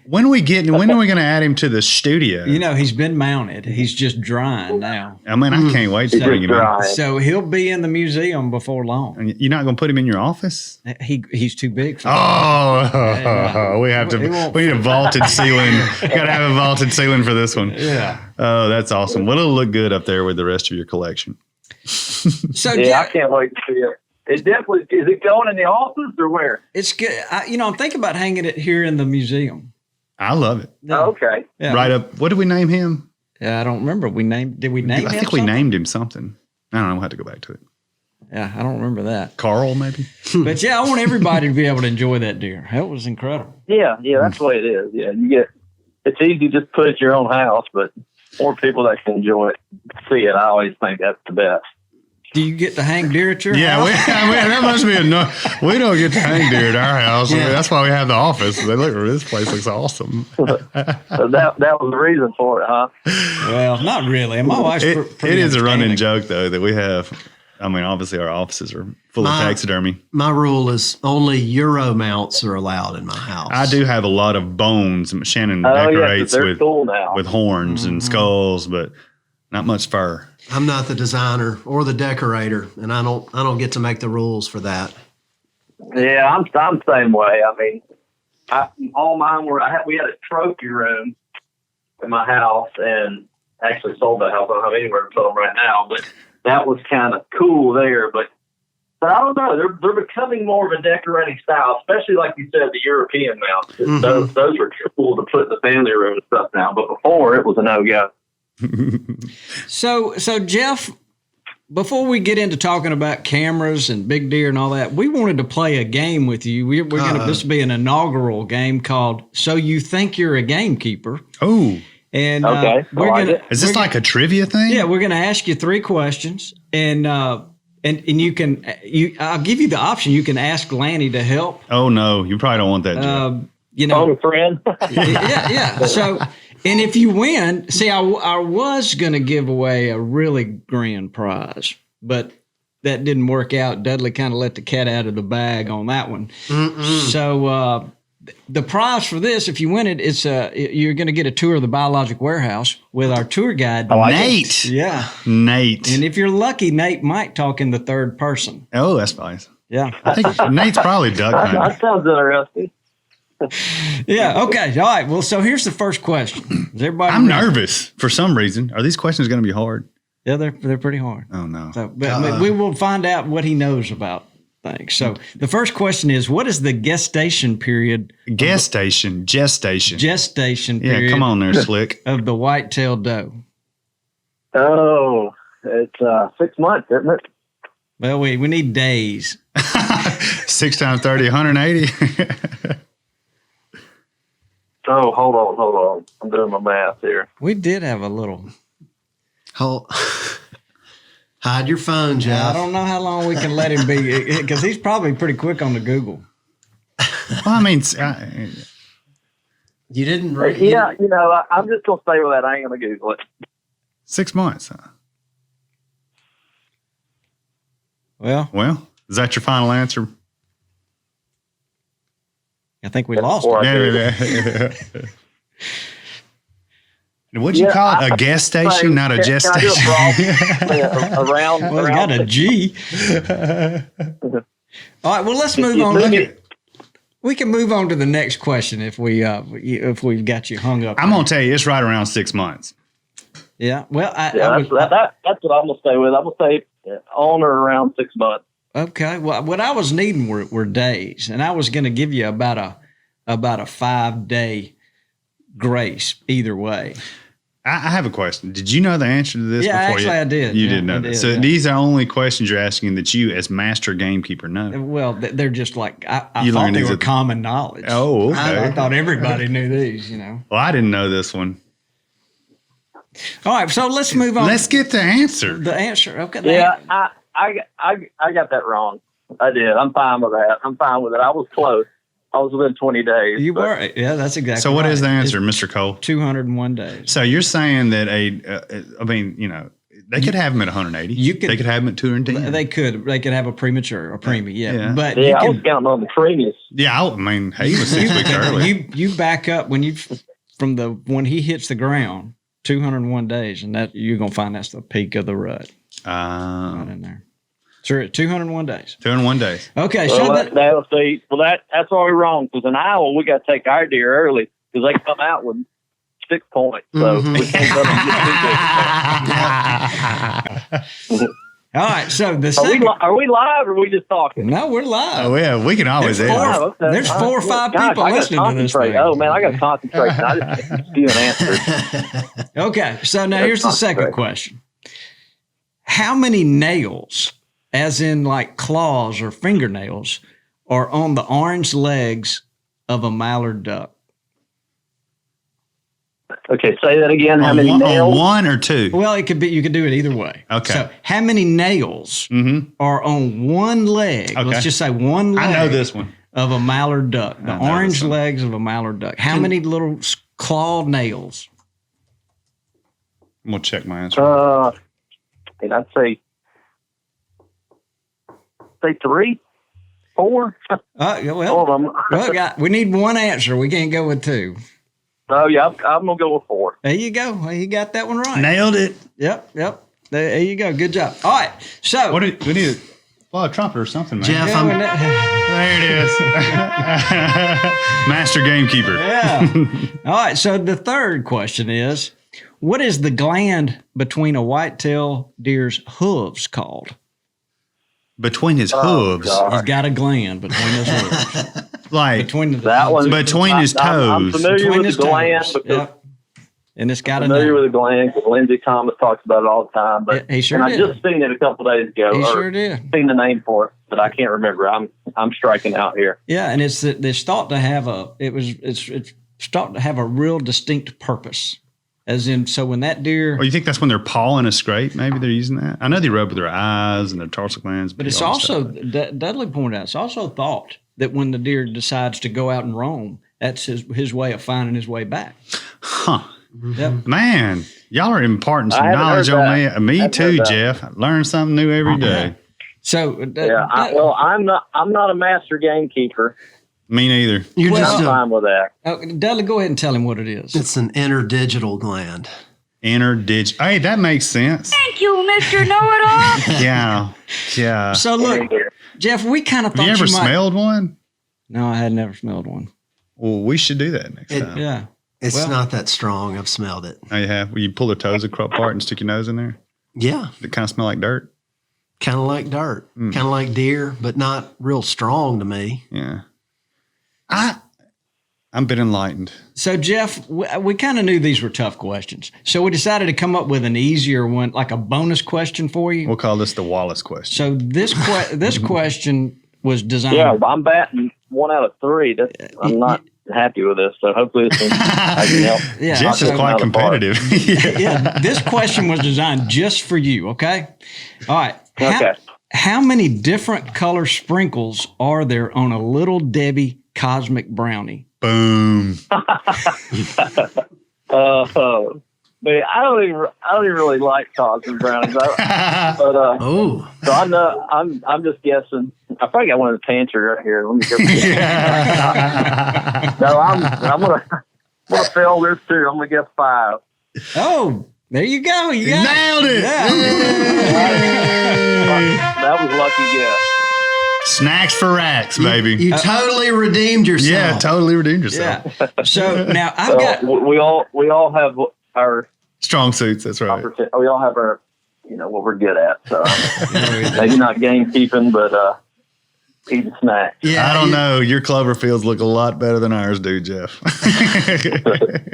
When are we going to add him to the studio? You know, he's been mounted. He's just drying now. I mean, I can't wait to It's bring him in. dry. So he'll be in the museum before long. And you're not going to put him in your office? He's too big for Oh, we have He to. won't- We need a vaulted ceiling. Got to have a vaulted ceiling for this one. Yeah. Oh, that's awesome. Well, it'll look good up there with the rest of your collection. So Yeah, Jeff, I can't wait to see it. It definitely is. It going in the office or where? it's good. I'm thinking about hanging it here in the museum. I love it. Oh, okay. Yeah. Right up. What did we name him? Yeah, I don't remember. Did we name him? I think we something? named him something. I don't know. We'll have to go back to it. Yeah, I don't remember that. Carl, maybe? But yeah, I want everybody to be able to enjoy that deer. That was incredible. Yeah, that's the way it is. Yeah, it's easy to just put it in your own house, but more people that can enjoy it, see it. I always think that's the best. Do you get to hang deer at your Yeah, house? that must be we don't get to hang deer at our house. Yeah. That's why we have the office. This place looks awesome. So that was the reason for it, huh? Well, not really. My wife's It pretty is a running understanding. joke, though, that we have. I mean, obviously, our offices are full of taxidermy. My rule is only Euro mounts are allowed in my house. I do have a lot of bones. Shannon Oh, yeah, 'cause decorates they're cool now. with horns and skulls, but not much fur. I'm not the designer or the decorator, and I don't get to make the rules for that. Yeah, I'm the same way. I mean, all mine were. We had a trophy room in my house, and actually sold that house. I don't have anywhere to put them right now, but that was kind of cool there. But I don't know. They're becoming more of a decorating style, especially like you said, the European mounts. Mhm. Those were cool to put in the family room and stuff now. But before, it was a no-go. So Jeff, before we get into talking about cameras and big deer and all that, we wanted to play a game with you. We're gonna this will be an inaugural game called "So You Think You're a Gamekeeper." Oh, And Okay, we're I like gonna it. is this like a trivia thing? yeah, we're gonna ask you 3 questions, and you can I'll give you the option. You can ask Lanny to help. Oh no, you probably don't want that. Joe. You know, Phone friend. yeah. So, and if you win, see, I was going to give away a really grand prize, but that didn't work out. Dudley kind of let the cat out of the bag on that one. So the prize for this, if you win it, it's you're going to get a tour of the biologic warehouse with our tour guide, Nate. Yeah, Nate. and if you're lucky, Nate might talk in the third person. Oh, that's nice. Yeah, I think Nate's probably duck hunting. That sounds interesting. yeah. Okay. All right. Well, so here's the first question. Is everybody? I'm ready? nervous for some reason. Are these questions going to be hard? Yeah, they're pretty hard. Oh no. So, but we will find out what he knows about things. So the first question is, what is the gestation period? Gestation. Gestation Yeah, period. come on there, Slick. Of the whitetail doe. Oh, it's 6 months, isn't it? Well, we need days. 6 times 30, 180. Oh, hold on. I'm doing my math here. We did have a little. Hide your phone, Jeff. I don't know how long we can let him be, because he's probably pretty quick on the Google. Well, I mean, You didn't. Yeah, I'm just gonna stay with that. I ain't gonna Google it. 6 months. Huh? Well, is that your final answer? I think we lost Before it. I What'd you call it? A gestation, not a gestation. Around. Well, it's got a G. All right. Well, let's move on. We can move on to the next question if we've got you hung up. I'm gonna tell you, it's right around 6 months. Yeah. Well, that's what I'm gonna stay with. I'm gonna stay on or around 6 months. Okay. Well, what I was needing were days, and I was going to give you about a 5-day grace either way. I have a question. Did you know the answer to this? Yeah, before actually, I did. You Yeah, did know I that. did, So yeah. these are only questions you're asking that you, as master gamekeeper, know. Well, they're just like I You thought learned they these were at- common knowledge. Oh, okay. I thought everybody knew these. Well, I didn't know this one. All right, so let's move on. Let's get the answer. The answer. Okay. Yeah, I got that wrong. I did. I'm fine with that. I'm fine with it. I was close. I was within 20 days. You were. Yeah, that's exactly. So what right. is the answer, It's Mr. Cole? 201 days. So you're saying that they could have them at 180. They could have them at 210. They could have a premature, a preemie. Yeah. But Yeah, I was counting on the previous. Yeah, he was 6 weeks early. You back up when he hits the ground, 201 days, and that you're gonna find that's the peak of the rut. Right in there. Sure, at 201 days. 201 days. Okay, Well, so that's already wrong because in Iowa we got to take our deer early because they come out with 6 points, so we can't let them get too big. all right, so the Are second. we live or are we just talking? No, we're live. Oh yeah, we can always There's edit. four. There's 4 or 5 people listening to this thing. Oh man, I got to concentrate. I just can't give you an answer. Okay, so now here's the second question. How many nails, as in like claws or fingernails, are on the orange legs of a mallard duck? Okay, say that again. How many On nails? 1 or 2? Well, you could do it either way. Okay. So how many nails are on one leg? Okay. Let's just say one leg. I know this one. Of a mallard duck. The I know orange this one. legs of a mallard duck. How many little clawed nails? I'm gonna check my answer. And I'd say 3, 4. We need one answer. We can't go with 2. Oh yeah, I'm gonna go with 4. There you go. Well, you got that one right. Nailed it. Yep. There you go. Good job. All right. So We need a trumpet or something, man. Jeff, There it is. Master gamekeeper. Yeah. All right. So the third question is, what is the gland between a whitetail deer's hooves called? Between his hooves. He's got a gland between his hooves. Like Between his toes. I'm familiar Between with his the gland toes. because Yep. And it's got I'm a familiar name. with the gland because Lindsey Thomas talks about it all the time. But He sure and did. I just seen it a couple days ago. He or sure did. Seen the name for it, but I can't remember. I'm striking out here. Yeah, and it's thought to have it's thought to have a real distinct purpose. As in, so when that deer, Oh, you think that's when they're pawing a scrape? Maybe they're using that. I know they rub with their eyes and their tarsal glands, but it's all that also stuff. Dudley pointed out, it's also thought that when the deer decides to go out and roam, that's his way of finding his way back. Huh. Yep. Man, y'all are imparting some I haven't knowledge heard on that. me. Me Haven't too, heard that. Jeff. I learn something new every day. So I'm not a master gamekeeper. Me neither. I'm fine with that. Dudley, go ahead and tell him what it is. It's an interdigital gland. Hey, that makes sense. Thank you, Mr. Know-It-All. Yeah. So look, Jeff, we kind of thought Have you ever smelled one? No, I had never smelled one. Well, we should do that next time. Yeah. It's not that strong. I've smelled it. Oh, you have? Will you pull their toes apart and stick your nose in there? Yeah. Does it kind of smell like dirt? Kind of like dirt. Kind of like deer, but not real strong to me. Yeah. I'm a bit enlightened. So, Jeff, we kind of knew these were tough questions. So we decided to come up with an easier one, like a bonus question for you. We'll call this the Wallace question. So this question was designed. Yeah, I'm batting 1 out of 3. I'm not happy with this, so hopefully this I can help. Yeah, Jeff is quite competitive. Yeah, this question was designed just for you, okay? All right. Okay. How many different color sprinkles are there on a Little Debbie Cosmic Brownie? Boom. Man, I don't even really like cosmic brownies. So I know I'm just guessing. I probably got one in the pantry right here. Let me go. So I'm gonna fail this too. I'm gonna guess 5. Oh, there you go. You nailed it. Yeah. That was lucky guess. Snacks for racks, baby. You totally redeemed yourself. Yeah, totally redeemed yourself. Yeah. So now I've got. We all have our strong suits. That's right. We all have our, what we're good at. So maybe not gamekeeping, but eating snacks. Yeah, I don't know. Your Cloverfields look a lot better than ours do, Jeff.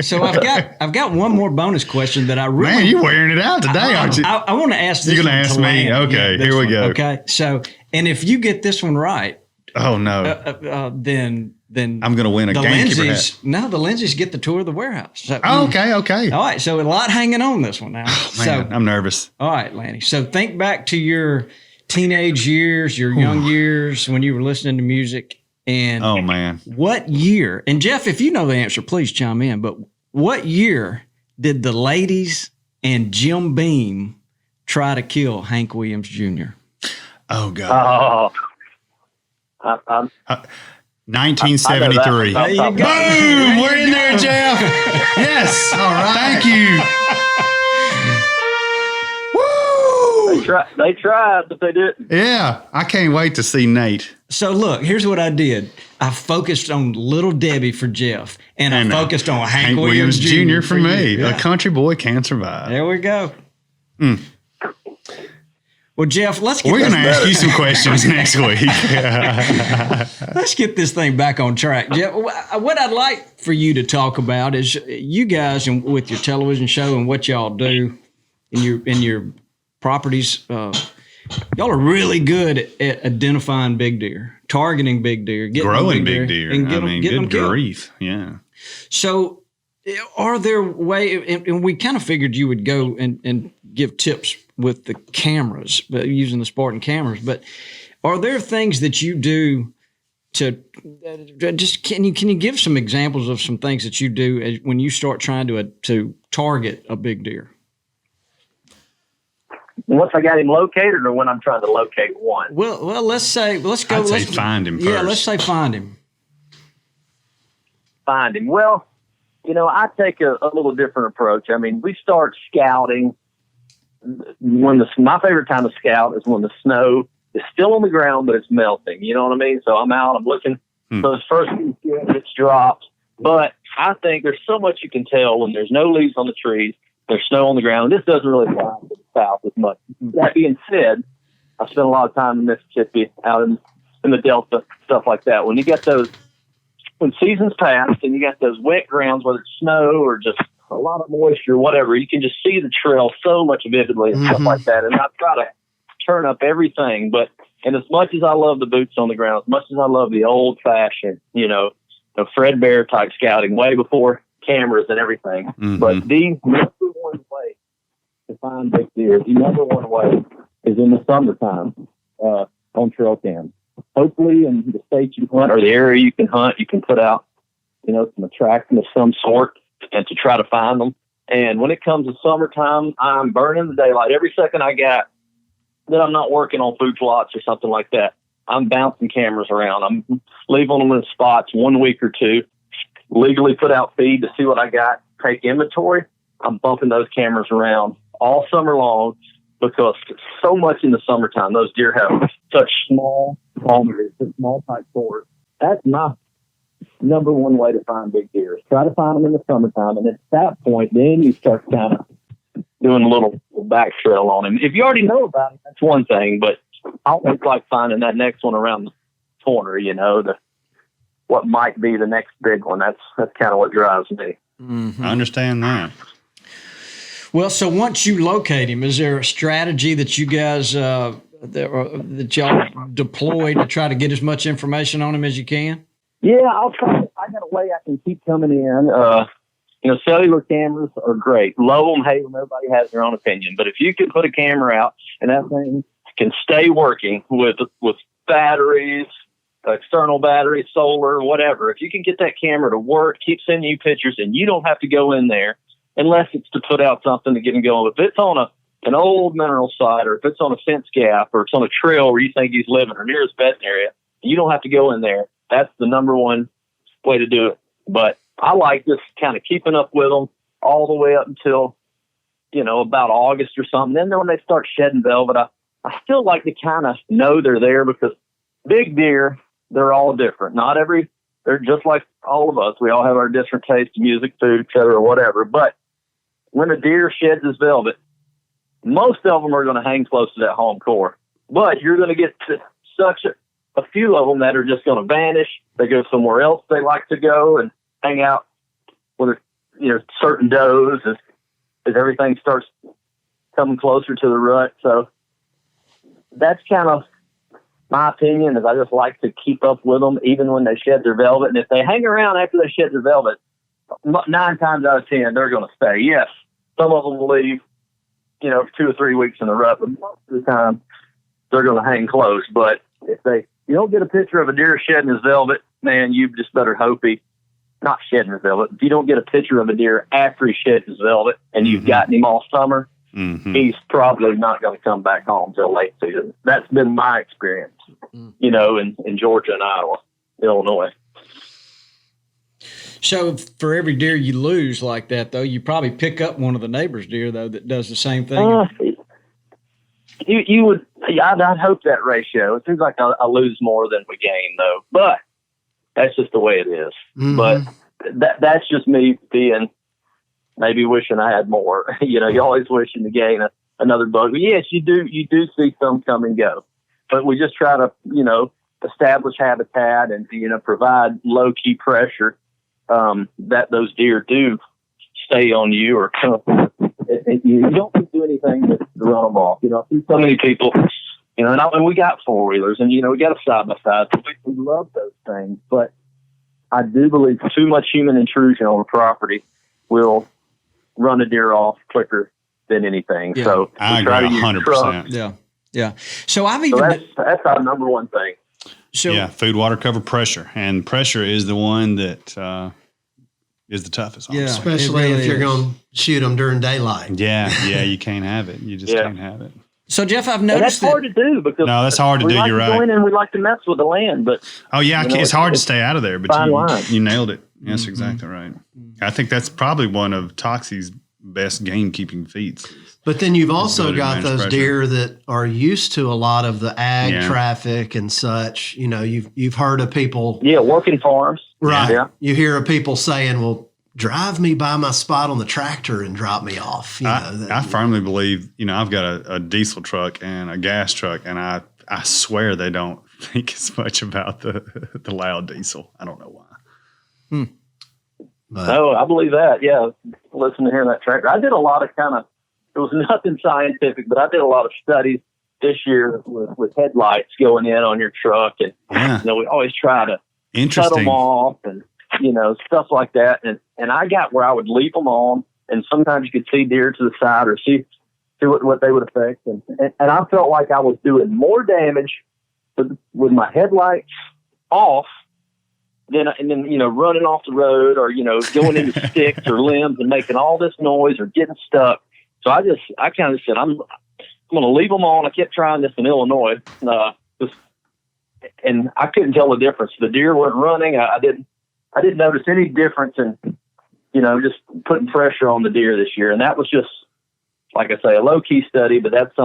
So I've got one more bonus question that I really. Man, you're wearing it out today, aren't you? I want to ask this. You're going to ask me? Okay, here we go. Okay, so and if you get this one right, oh no, then I'm going to win a Gamekeeper hat. No, the Lindseys get the tour of the warehouse. So, okay. All right, so a lot hanging on this one now. Oh, man, I'm nervous. All right, Lanny. So think back to your teenage years, your young years when you were listening to music, and oh man, what year? And Jeff, if you know the answer, please chime in. But what year did the ladies and Jim Beam try to kill Hank Williams Jr.? Oh God. 1973. There you go. Boom! We're in there, Jeff. Yes. All right. Thank you. They tried, but they didn't. Yeah, I can't wait to see Nate. So look, here's what I did. I focused on Little Debbie for Jeff, and I focused on Hank Williams Jr. for me. Yeah. A country boy can't survive. There we go. Well, Jeff, we're going to ask you some questions next week. Let's get this thing back on track. Jeff, what I'd like for you to talk about is you guys and with your television show and what y'all do in your properties. Y'all are really good at identifying big deer, targeting big deer, growing big deer, and getting them killed. Grief. Yeah. So, are there and we kind of figured you would go and give tips with the cameras, but using the Spartan cameras. But are there things that you do to just can you give some examples of some things that you do when you start trying to target a big deer? Once I got him located, or when I'm trying to locate one? Well, let's go. I'd say find him first. Yeah, let's say find him. Find him. Well, I take a little different approach. I mean, we start scouting when my favorite time to scout is when the snow is still on the ground, but it's melting. You know what I mean? So I'm out, I'm looking. So it's first it's dropped. But I think there's so much you can tell when there's no leaves on the trees, there's snow on the ground. This doesn't really apply to the south as much. That being said, I spent a lot of time in Mississippi, out in the Delta, stuff like that. When you get those, when seasons pass and you got those wet grounds, whether it's snow or just a lot of moisture, whatever, you can just see the trail so much vividly and stuff like that. And I try to turn up everything. And as much as I love the boots on the ground, as much as I love the old fashioned, the Fred Bear type scouting way before cameras and everything. But the number one way to find big deer, the number one way is in the summertime on trail cams. Hopefully in the state you hunt or the area you can hunt, you can put out, some attraction of some sort and to try to find them. And when it comes to summertime, I'm burning the daylight every second I got. that I'm not working on food plots or something like that, I'm bouncing cameras around. I'm leaving them in spots 1 week or two, legally put out feed to see what I got, take inventory. I'm bumping those cameras around all summer long because so much in the summertime, those deer have such small type cores. That's my number one way to find big deer. Try to find them in the summertime. And at that point, then you start kind of doing a little back trail on him. If you already know about him, that's one thing, but I always like finding that next one around the corner, what might be the next big one. That's kind of what drives me. Mm-hmm. I understand that. Well, so once you locate him, is there a strategy that you guys that y'all deploy to try to get as much information on him as you can? Yeah, I'll try. I got a way I can keep coming in. Cellular cameras are great. Love them, hate them. Everybody has their own opinion. But if you can put a camera out and that thing can stay working with batteries, external batteries, solar, whatever, if you can get that camera to work, keep sending you pictures, and you don't have to go in there unless it's to put out something to get them going. If it's on an old mineral site, or if it's on a fence gap, or it's on a trail where you think he's living, or near his bedding area, you don't have to go in there. That's the number one way to do it. But I like just kind of keeping up with them all the way up until, about August or something. Then when they start shedding velvet, I still like to kind of know they're there, because big deer, they're all different. They're just like all of us. We all have our different tastes, music, food, et cetera, whatever. But when a deer sheds his velvet, most of them are going to hang close to that home core. But you're going to get such a few of them that are just going to vanish. They go somewhere else they like to go and hang out with certain does as everything starts coming closer to the rut. So that's kind of my opinion, is I just like to keep up with them even when they shed their velvet. And if they hang around after they shed their velvet, 9 times out of 10, they're going to stay. Yes, some of them will leave, 2 or 3 weeks in the rut, but most of the time they're going to hang close. But if you don't get a picture of a deer shedding his velvet, man, you just better hope not shedding his velvet. If you don't get a picture of a deer after he sheds his velvet and you've gotten him all summer, he's probably not going to come back home till late season. That's been my experience, in Georgia and Iowa, Illinois. So for every deer you lose like that, though, you probably pick up one of the neighbor's deer, though, that does the same thing. You would. I'd hope that ratio. It seems like I lose more than we gain, though. But that's just the way it is. Mm-hmm. But that's just me being maybe wishing I had more. You're always wishing to gain another buck. But yes, you do see some come and go. But we just try to, establish habitat and, provide low key pressure that those deer do stay on you or come. You don't need to do anything to run them off. So many people, and we got 4-wheelers and, we got a side-by-side. We love those things. But I do believe too much human intrusion on the property will run a deer off quicker than anything. Yeah. So I agree 100%. Yeah. So that's our number one thing. So food, water, cover, pressure. And pressure is the one that is the toughest. Yeah, especially really if you're going to shoot them during daylight. Yeah, you can't have it. You just can't have it. So, Jeff, I've noticed that's hard to do because that's hard to do. You're right. We like to go in and we like to mess with the land, but it's hard to stay out of there. But you nailed it. That's exactly right. I think that's probably one of Toxie's best gamekeeping feats. But then you've also got those deer that are used to a lot of the ag traffic and such. You've heard of people. Yeah, working farms. Right. Yeah. You hear of people saying, well, drive me by my spot on the tractor and drop me off. I firmly believe, I've got a diesel truck and a gas truck, and I swear they don't think as much about the loud diesel. I don't know why. No, I believe that. Yeah. Listen to hearing that tractor. I did a lot of it was nothing scientific, but I did a lot of studies this year with headlights going in on your truck. And, we always try to cut them off and, stuff like that. And I got where I would leave them on, and sometimes you could see deer to the side or see what they would affect. And I felt like I was doing more damage with my headlights off than running off the road or, going into sticks or limbs and making all this noise or getting stuck. So I kind of said, going to leave them on. I kept trying this in Illinois, and I couldn't tell the difference. The deer weren't running. I didn't notice any difference in, just putting pressure on the deer this year. And that was just, like I say, a low key study, but that's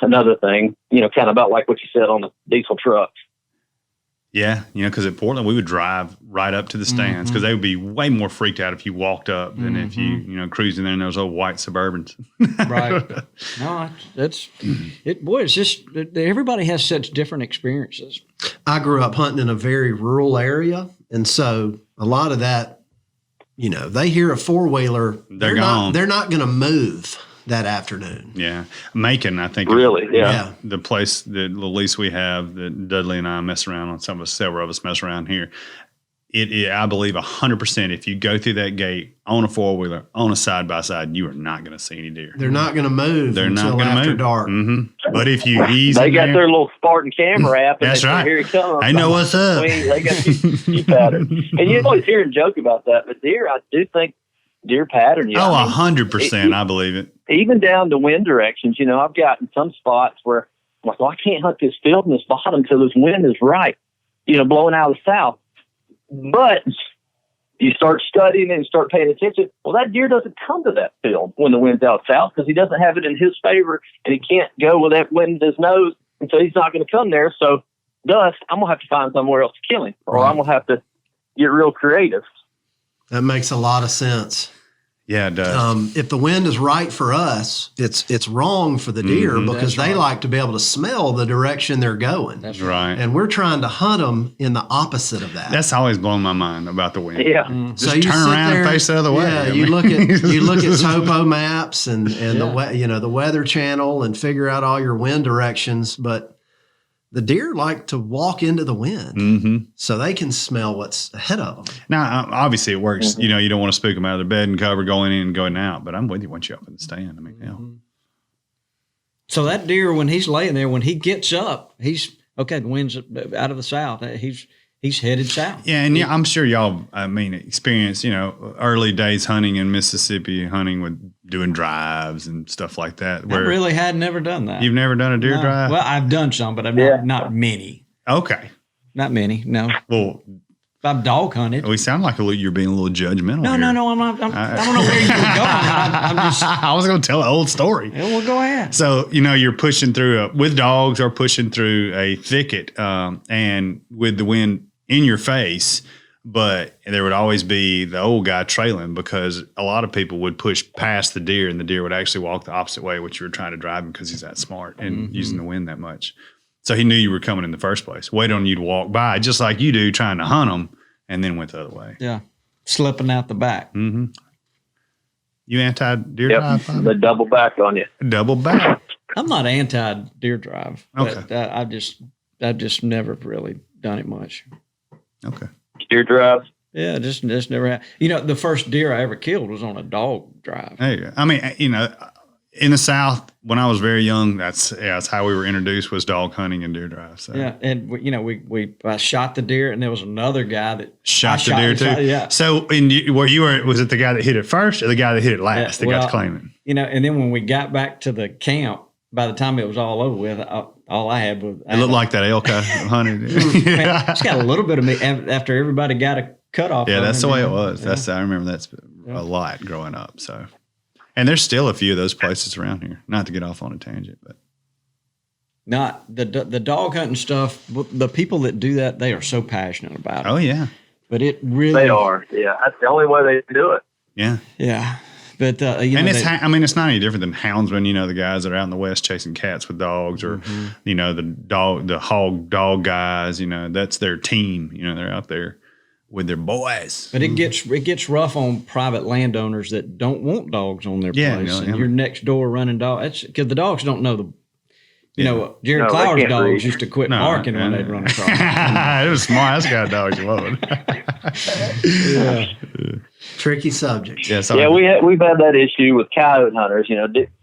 another thing, kind of about like what you said on the diesel trucks. Yeah, because at Portland, we would drive right up to the stands because they would be way more freaked out if you walked up than if you, cruising in those old white Suburbans. Right. No, it's just everybody has such different experiences. I grew up hunting in a very rural area, and so a lot of that, they hear a four-wheeler, they're gone. They're not going to move that afternoon. Yeah. Macon, I think. Really? Yeah. The place, the lease we have that Dudley and I mess around on, several of us mess around here. I believe 100% if you go through that gate on a four-wheeler, on a side-by-side, you are not going to see any deer. They're not going to move until after dark. Mm-hmm. But if you ease they got their little Spartan camera app. And that's right. Here he comes. I know what's up. They got you pattern. And you always hear and joke about that, but deer, I do think deer pattern. 100%. I believe it. Even down to wind directions. I've gotten some spots where I'm like, well, I can't hunt this field in this bottom until this wind is right, blowing out of the south. But you start studying and start paying attention. Well, that deer doesn't come to that field when the wind's out south because he doesn't have it in his favor, and he can't go with that wind in his nose, and so he's not going to come there. So, thus, I'm going to have to find somewhere else to kill him, or I'm going to have to get real creative. That makes a lot of sense. Yeah, it does. If the wind is right for us, it's wrong for the deer because they like to be able to smell the direction they're going. That's right. And we're trying to hunt them in the opposite of that. That's always blown my mind about the wind. Yeah. Just so turn around and face the other way. Yeah, you look at topo maps and the Weather Channel and figure out all your wind directions, but the deer like to walk into the wind so they can smell what's ahead of them. Now, obviously it works. You don't want to spook them out of their bed and cover going in and going out, but I'm with you once you're up in the stand. I mean, So that deer, when he's laying there, when he gets up, he's okay. The wind's out of the south. He's headed south. Yeah, and I'm sure y'all, experience, early days hunting in Mississippi, hunting with doing drives and stuff like that. I really had never done that. You've never done a deer drive? Well, I've done some, but I've not many. Okay. Not many, no. Well, I've dog hunted. We sound like you're being a little judgmental. No, here. I'm not. I don't know where you're going. I'm just. I was going to tell an old story. Yeah, well, go ahead. So you're pushing through with dogs or pushing through a thicket, and with the wind in your face, but there would always be the old guy trailing because a lot of people would push past the deer, and the deer would actually walk the opposite way, which you were trying to drive him because he's that smart and using the wind that much. So he knew you were coming in the first place, waited on you to walk by, just like you do, trying to hunt them, and then went the other way. Yeah, slipping out the back. Mm-hmm. You anti-deer drive? They double back on you. Double back. I'm not anti-deer drive. Okay. But I've just never really done it much. Okay. Deer drive? Yeah, just never had. The first deer I ever killed was on a dog drive. There you go. I mean, in the South, when I was very young, that's how we were introduced was dog hunting and deer drive. So. Yeah, and I shot the deer, and there was another guy that shot the deer too. Yeah. So was it the guy that hit it first or the guy that hit it last that got to claim it? And then when we got back to the camp, by the time it was all over with, all I had was it looked like that elk I hunted. It's got a little bit of me after everybody got a cut off. Yeah, that's the way it was. Yeah. I remember that's a lot growing up. So. And there's still a few of those places around here. Not to get off on a tangent, but not the dog hunting stuff. The people that do that, they are so passionate about it. Oh yeah, but it really they are. Yeah, that's the only way they do it. Yeah, yeah. But it's not any different than houndsmen. The guys that are out in the West chasing cats with dogs, or the hog dog guys. That's their team. They're out there with their boys. But it gets rough on private landowners that don't want dogs on their place. And you're next door running dogs. Because the dogs don't know Jared Clower's dogs used to quit barking when they'd run across. It was smart. That's the kind of dogs you wanted. Yeah. Tricky subject. Yeah, we've had that issue with coyote hunters.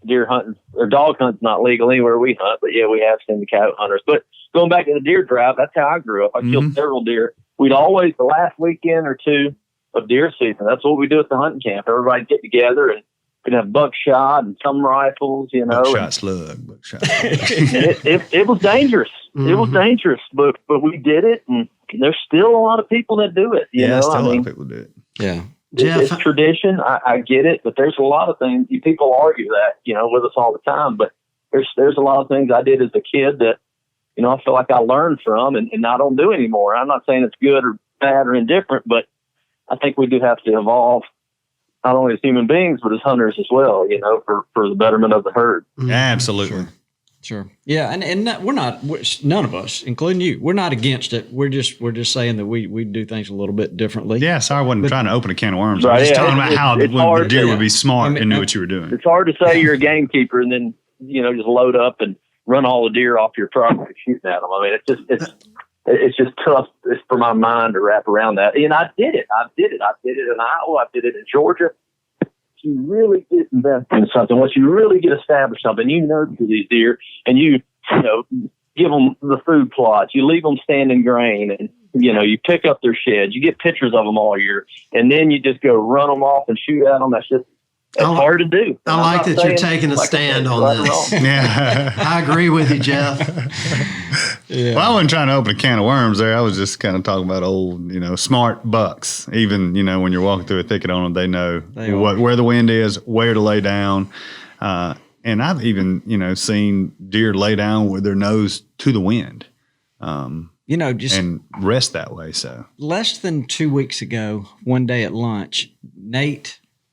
Deer hunting or dog hunting's not legal anywhere we hunt, but we have seen the coyote hunters. But going back to the deer drive, that's how I grew up. I killed several deer. We'd always, the last weekend or two of deer season, that's what we do at the hunting camp. Everybody get together and could have buckshot and some rifles, you know. Buckshot slug. It was dangerous. It was dangerous, but we did it, and there's still a lot of people that do it. You know, still a lot of people do it. Yeah. Jeff, it's tradition. I get it, but there's a lot of things. People argue that, you know, with us all the time. But there's a lot of things I did as a kid that, you know, I feel like I learned from and I don't do anymore. I'm not saying it's good or bad or indifferent, but I think we do have to evolve, not only as human beings, but as hunters as well, you know, for the betterment of the herd. Absolutely. Sure. Yeah. And none of us, including you, we're not against it. We're just saying that we do things a little bit differently. Yeah. Sorry, I wasn't trying to open a can of worms. Right, I was just yeah, talking about how the deer would be smart and knew I- what you were doing. It's hard to say you're a gamekeeper and then, you know, just load up and run all the deer off your property shooting at them. I mean, it's just tough. It's for my mind to wrap around that. And I did it. I did it in Iowa. I did it in Georgia. You really get invested in something. Once you really get established something, you nurture these deer and you know, give them the food plots. You leave them standing grain and, you know, you pick up their sheds. You get pictures of them all year. And then you just go run them off and shoot at them. It's hard to do. I like that you're taking a stand on this. Yeah. I agree with you, Jeff. Yeah. Well, I wasn't trying to open a can of worms there. I was just kind of talking about old, you know, smart bucks. Even, you know, when you're walking through a thicket on them, they know where the wind is, where to lay down. And I've even, you know, seen deer lay down with their nose to the wind. You know, just and rest that way. So less than 2 weeks ago, one day at lunch,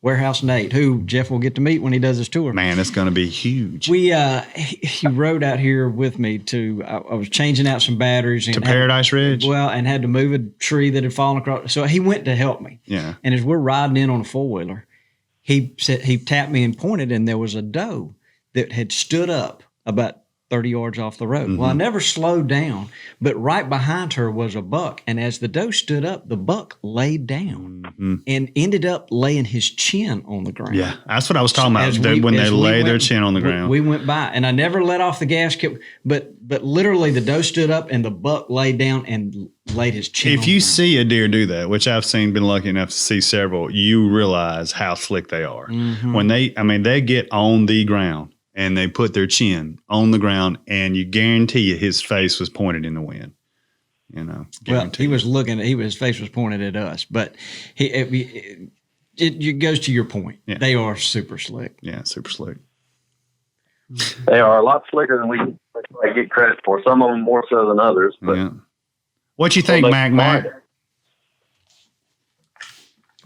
Warehouse Nate, who Jeff will get to meet when he does his tour. Man, it's going to be huge. He rode out here with me I was changing out some batteries. To Paradise Ridge? Well, and had to move a tree that had fallen across. So he went to help me. Yeah. And as we're riding in on a four-wheeler, he tapped me and pointed, and there was a doe that had stood up about 30 yards off the road. Mm-hmm. Well, I never slowed down, but right behind her was a buck. And as the doe stood up, the buck laid down and ended up laying his chin on the ground. Yeah, that's what I was talking about, when they lay their chin on the ground. We went by, and I never let off the gas, but literally the doe stood up and the buck laid down and laid his chin on If you the see a deer do that, which I've been lucky enough to see several, you realize how slick they are. Mm-hmm. When they get on the ground, and they put their chin on the ground, and you guarantee you his face was pointed in the wind. You know, well, he was looking. His face was pointed at us, but it goes to your point. Yeah. They are super slick. Yeah, super slick. They are a lot slicker than we get credit for. Some of them more so than others. But yeah. What you think, Mac?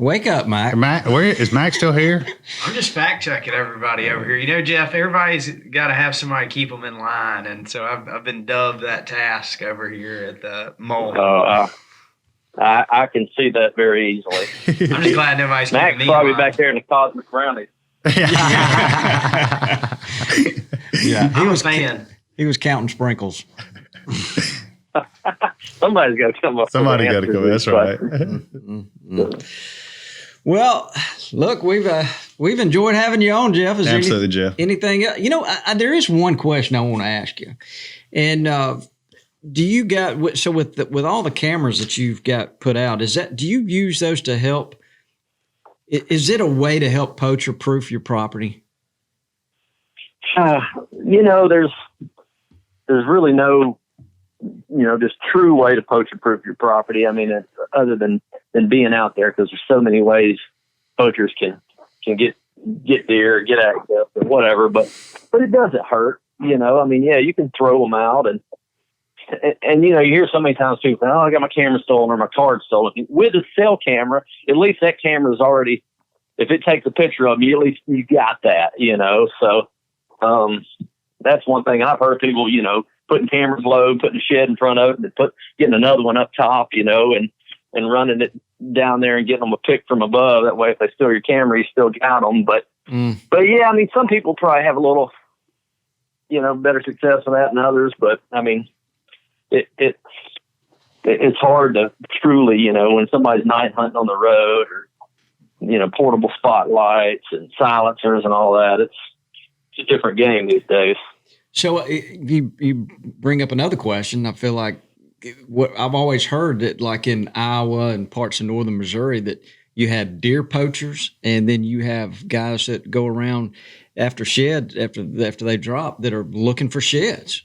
Wake up, Mac. Where is Mac still here? I'm just fact checking everybody over here. You know, Jeff, everybody's got to have somebody keep them in line, and so I've been dubbed that task over here at the mall. I can see that very easily. I'm just glad nobody's Mac's keeping me probably in line. back there in the cosmic brownies. Yeah, I'm a fan. He was counting sprinkles. Somebody's got to come up. Somebody got to come. That's right. Well, look, we've enjoyed having you on, Jeff. Absolutely, Jeff. Anything else? You know, there is one question I want to ask you, and do you got so with all the cameras that you've got put out? Do you use those to help? Is it a way to help poacher proof your property? You know, there's really no, you know, just true way to poacher proof your property. I mean, other than being out there, because there's so many ways poachers can get deer, get access or whatever, but it doesn't hurt, you know. I mean, yeah, you can throw them out and you know, you hear so many times people say, "Oh, I got my camera stolen or my card stolen." With a cell camera, at least that camera is already, if it takes a picture of you, at least you got that, you know. So that's one thing I've heard people, you know, putting cameras low, putting a shed in front of it, and getting another one up top, you know, and running it down there and getting them a pic from above. That way, if they steal your camera, you still got them. But yeah, I mean, some people probably have a little, you know, better success with that than others. But I mean, it's hard to truly, you know, when somebody's night hunting on the road or, you know, portable spotlights and silencers and all that. It's a different game these days. So you bring up another question. I feel like what I've always heard that, like in Iowa and parts of northern Missouri, that you had deer poachers, and then you have guys that go around after they drop that are looking for sheds.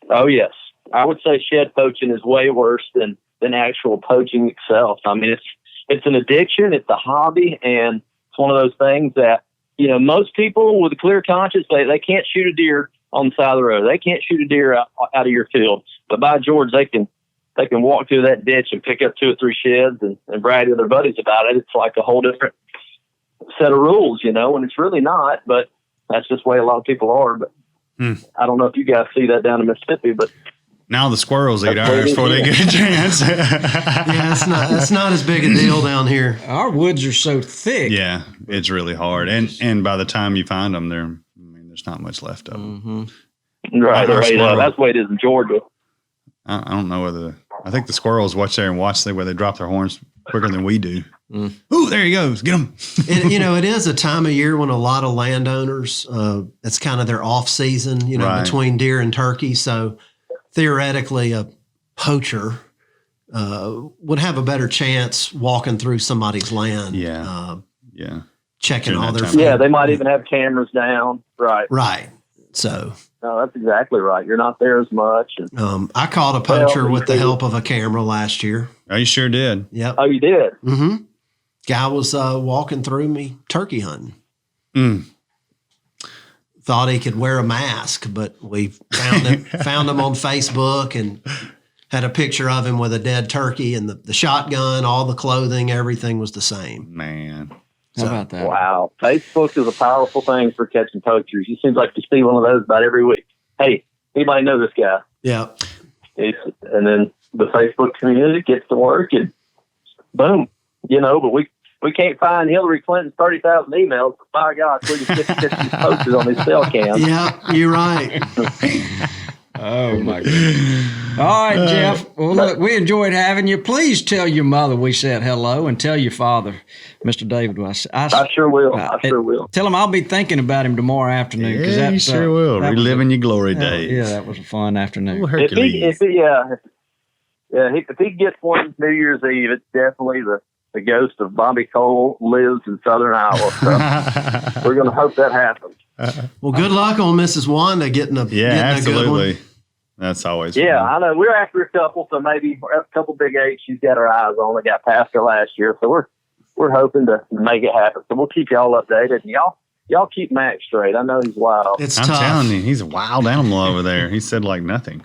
Oh, yes. I would say shed poaching is way worse than actual poaching itself. I mean, it's an addiction. It's a hobby. And it's one of those things that, you know, most people with a clear conscience, they can't shoot a deer on the side of the road. They can't shoot a deer out of your field. But by George, they can walk through that ditch and pick up 2 or 3 sheds and brag to their buddies about it. It's like a whole different set of rules, you know, and it's really not, but that's just the way a lot of people are. But I don't know if you guys see that down in Mississippi, but now the squirrels eat ours before they get a chance. Yeah, it's not as big a deal down here. Our woods are so thick. Yeah, it's really hard. And by the time you find them, there's not much left of them. Mm-hmm. Right. That's the way it is in Georgia. I don't know whether I think the squirrels watch where they drop their horns quicker than we do. Ooh, there he goes. Get him. It is a time of year when a lot of landowners, it's kind of their off season, you know, right. between deer and turkey. So theoretically, a poacher would have a better chance walking through somebody's land. Yeah. Checking During all that their time. Yeah, they might even have cameras down. Right. Right. So. No, that's exactly right. You're not there as much. And, I caught a poacher with the help of a camera last year. Oh, you sure did. Yep. Oh, you did? Mm-hmm. Guy was walking through me turkey hunting. Thought he could wear a mask, but we found him on Facebook and had a picture of him with a dead turkey and the shotgun, all the clothing, everything was the same. Man. How about that? Wow. Facebook is a powerful thing for catching poachers. It seems like you see one of those about every week. Hey, anybody know this guy? Yeah. And then the Facebook community gets to work and boom, you know, but we can't find Hillary Clinton's 30,000 emails. But by gosh, we can get these posters on his cell cam. Yeah, you're right. Oh, my goodness. All right, Jeff. Well, look, we enjoyed having you. Please tell your mother we said hello and tell your father, Mr. David. I sure will. I sure will. Tell him I'll be thinking about him tomorrow afternoon. Yeah, you sure will. Reliving your glory days. Yeah, that was a fun afternoon. Oh, Hercules. If he gets one New Year's Eve, it's definitely the ghost of Bobby Cole lives in Southern Iowa. So we're going to hope that happens. Well, good luck on Mrs. Wanda getting a good one. That's always fun. I know. We're after a couple, so maybe a couple big eights she's got her eyes on. They got past her last year, so we're hoping to make it happen. So we'll keep y'all updated, and y'all keep Max straight. I know he's wild. I'm telling you, he's a wild animal over there. He said like nothing.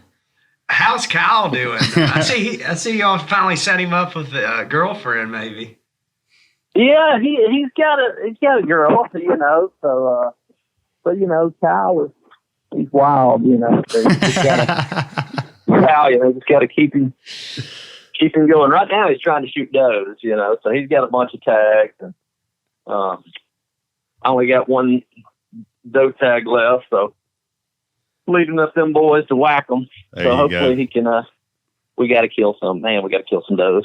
How's Kyle doing? I see y'all finally set him up with a girlfriend, maybe. Yeah, he's got a girl, you know. So, but you know, Kyle he's wild, you know. So just gotta keep him going. Right now, he's trying to shoot does, you know. So he's got a bunch of tags, and I only got one doe tag left, so leaving up them boys to whack them. So hopefully he can. We got to kill some. Man, we got to kill some does.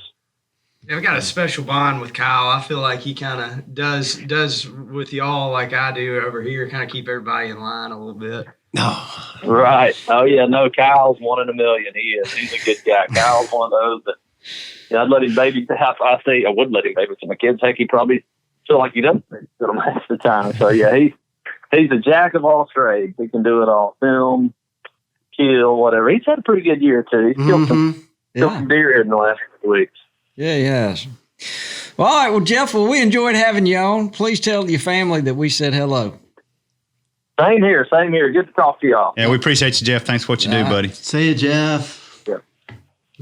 Yeah, we got a special bond with Kyle. I feel like he kind of does with y'all like I do over here, kind of keep everybody in line a little bit. No. Right. Oh, yeah. No, Kyle's 1 in a million. He is. He's a good guy. Kyle's one of those that, you know, I'd let him baby the house. I would let him baby to my kids. Heck, he probably feel like he doesn't to them half the time. So, yeah, he's a jack of all trades. He can do it all. Film, kill, whatever. He's had a pretty good year, too. He's killed some deer here in the last couple weeks. Yeah, he has. Well, all right. Well, Jeff, we enjoyed having you on. Please tell your family that we said hello. Same here. Good to talk to y'all. Yeah, we appreciate you, Jeff. Thanks for what you do, buddy. See you, Jeff. Yeah.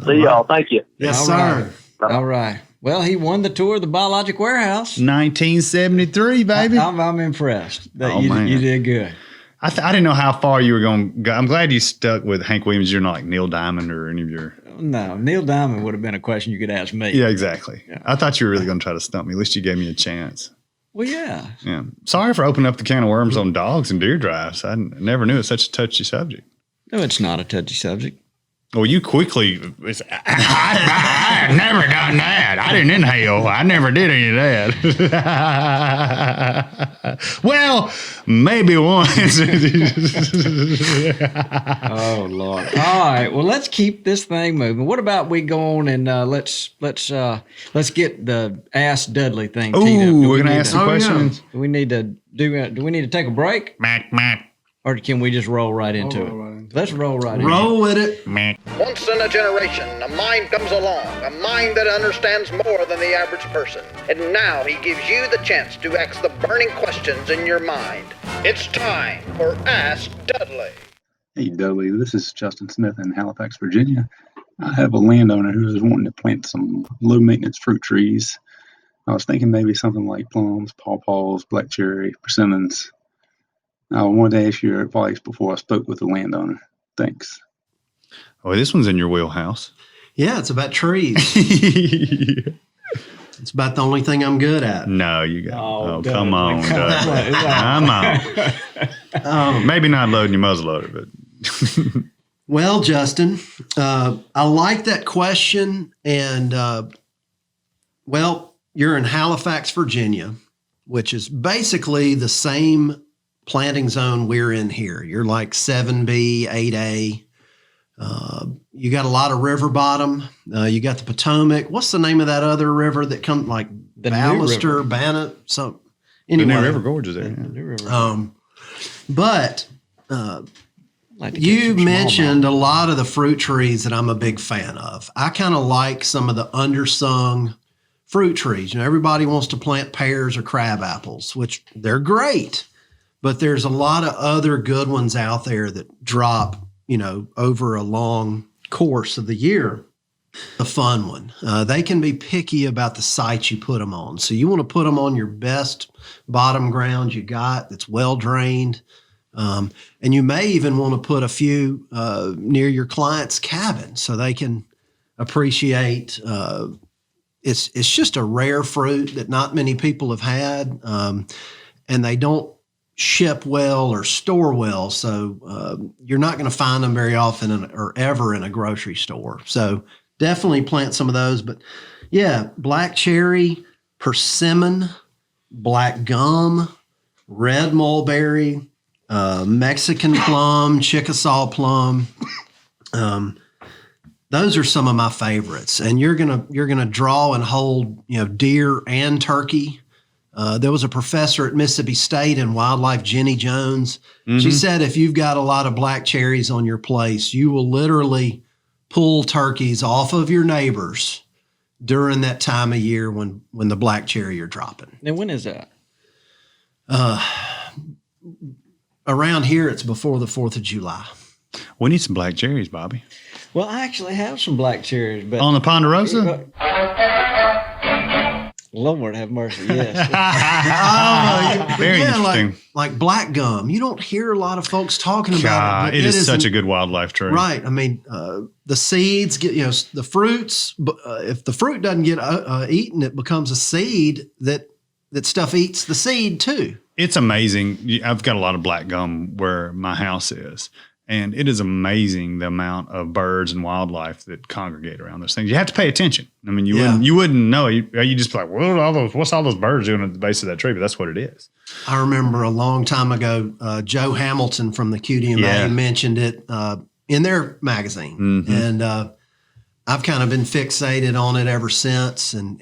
See y'all. Thank you. Yes, all sir. Right. All right. Well, he won the tour of the Biologic Warehouse. 1973, baby. I'm impressed. You did good. I didn't know how far you were going to go. I'm glad you stuck with Hank Williams. You're not like Neil Diamond or any of your... No, Neil Diamond would have been a question you could ask me. Yeah, exactly. Yeah. I thought you were really going to try to stump me. At least you gave me a chance. Well, yeah. Yeah. Sorry for opening up the can of worms on dogs and deer drives. I never knew it's such a touchy subject. No, it's not a touchy subject. Well, you quickly. I never done that. I didn't inhale. I never did any of that. Well, maybe once. Oh Lord! All right. Well, let's keep this thing moving. What about we go on and let's get the Ask Dudley thing teed up. Ooh, we're gonna ask some questions. Do we need to take a break? Or can we just roll right into it? Let's roll right into it. Roll with it. Once in a generation, a mind comes along, a mind that understands more than the average person. And now he gives you the chance to ask the burning questions in your mind. It's time for Ask Dudley. Hey, Dudley, this is Justin Smith in Halifax, Virginia. I have a landowner who is wanting to plant some low-maintenance fruit trees. I was thinking maybe something like plums, pawpaws, black cherry, persimmons. I wanted to ask your advice before I spoke with the landowner. Thanks. Oh, this one's in your wheelhouse. Yeah, it's about trees. It's about the only thing I'm good at. No, you got. Oh, come on, Dudley. Come on. Maybe not loading your muzzleloader, but. Well, Justin, I like that question, and well, you're in Halifax, Virginia, which is basically the same planting zone we're in here. You're like 7B, 8A. You got a lot of river bottom. You got the Potomac. What's the name of that other river that comes like the Ballister, Bannock? So anyway, the New River Gorge is there. The New River. But you mentioned a lot of the fruit trees that I'm a big fan of. I kind of like some of the undersung fruit trees. You know, everybody wants to plant pears or crab apples, which they're great. But there's a lot of other good ones out there that drop, you know, over a long course of the year. A fun one. They can be picky about the site you put them on. So you want to put them on your best bottom ground you got that's well drained. And you may even want to put a few near your client's cabin so they can appreciate. It's just a rare fruit that not many people have had, and they don't ship well or store well, so you're not going to find them very often or ever in a grocery store. So definitely plant some of those. But yeah, black cherry, persimmon, black gum, red mulberry, Mexican plum, Chickasaw plum. Those are some of my favorites, and you're gonna draw and hold, you know, deer and turkey. There was a professor at Mississippi State in wildlife, Jenny Jones. Mm-hmm. She said if you've got a lot of black cherries on your place, you will literally pull turkeys off of your neighbors during that time of year when the black cherry are dropping. And when is that? Around here, it's before the 4th of July. We need some black cherries, Bobby. Well, I actually have some black cherries, but on the Ponderosa. Lord have mercy, yes. Very interesting. Like black gum. You don't hear a lot of folks talking about it. But it is such a good wildlife tree. Right. I mean, the seeds get, you know, the fruits, if the fruit doesn't get eaten, it becomes a seed that stuff eats the seed too. It's amazing. I've got a lot of black gum where my house is. And it is amazing the amount of birds and wildlife that congregate around those things. You have to pay attention. I mean, you wouldn't know. You just like, what's all those birds doing at the base of that tree? But that's what it is. I remember a long time ago, Joe Hamilton from the QDMA mentioned it in their magazine. Mm-hmm. And I've kind of been fixated on it ever since. And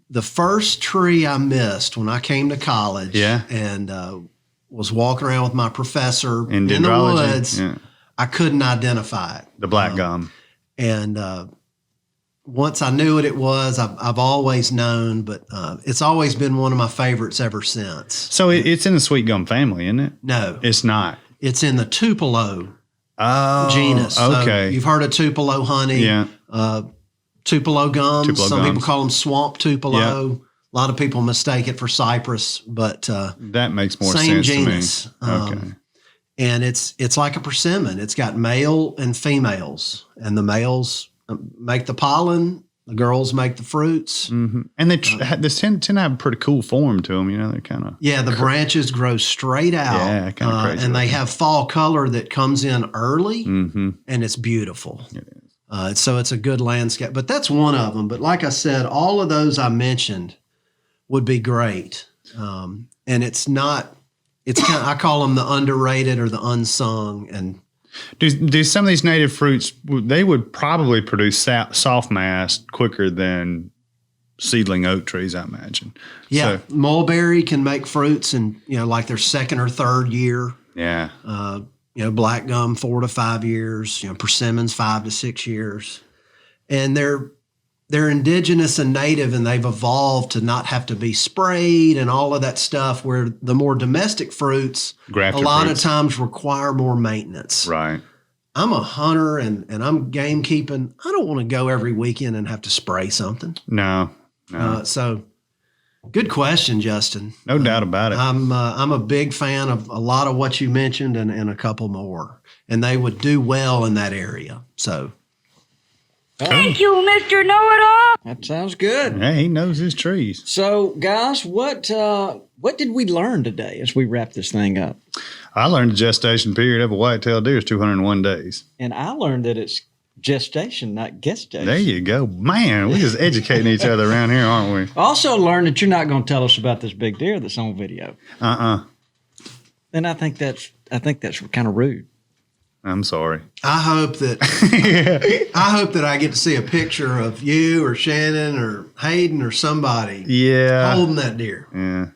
the first tree I missed when I came to college and was walking around with my professor in the woods. Yeah. I couldn't identify it. The black gum. And once I knew what it was, I've always known, but it's always been one of my favorites ever since. So it's in the sweet gum family, isn't it? No. It's not. It's in the Tupelo genus. Okay. So you've heard of Tupelo honey. Yeah. Tupelo gums. Some people call them swamp Tupelo. Yeah. A lot of people mistake it for cypress, but that makes more same sense genus. to me. Okay. And it's like a persimmon. It's got male and females, and the males make the pollen, The girls make the fruits. Mm-hmm. And they tend to have a pretty cool form to them. You know, they're kind of. Yeah, the branches grow straight out. Yeah, kind of crazy. And they have fall color that comes in early, mm-hmm. and it's beautiful. It is. So it's a good landscape. But that's one of them. But like I said, all of those I mentioned would be great. And it's not, it's kind of, I call them the underrated or the unsung. And do some of these native fruits, they would probably produce soft mass quicker than seedling oak trees, I imagine. Yeah, so, mulberry can make fruits in, like their second or third year. Yeah. Black gum 4 to 5 years, persimmons 5 to 6 years. And they're indigenous and native, and they've evolved to not have to be sprayed and all of that stuff, where the more domestic fruits a lot of times require more maintenance. Right. I'm a hunter and I'm game keeping. I don't want to go every weekend and have to spray something. No. So good question, Justin. No doubt about it. I'm a big fan of a lot of what you mentioned and a couple more, and they would do well in that area. So. Thank you, Mr. Know-It-All. That sounds good. Yeah, he knows his trees. So, guys, what did we learn today as we wrap this thing up? I learned the gestation period of a whitetail deer is 201 days. And I learned that it's gestation, not gestation. There you go. Man, we're just educating each other around here, aren't we? Also learned that you're not going to tell us about this big deer that's on video. And I think that's kind of rude. I'm sorry. I hope that I get to see a picture of you or Shannon or Hayden or somebody holding that deer. Yeah.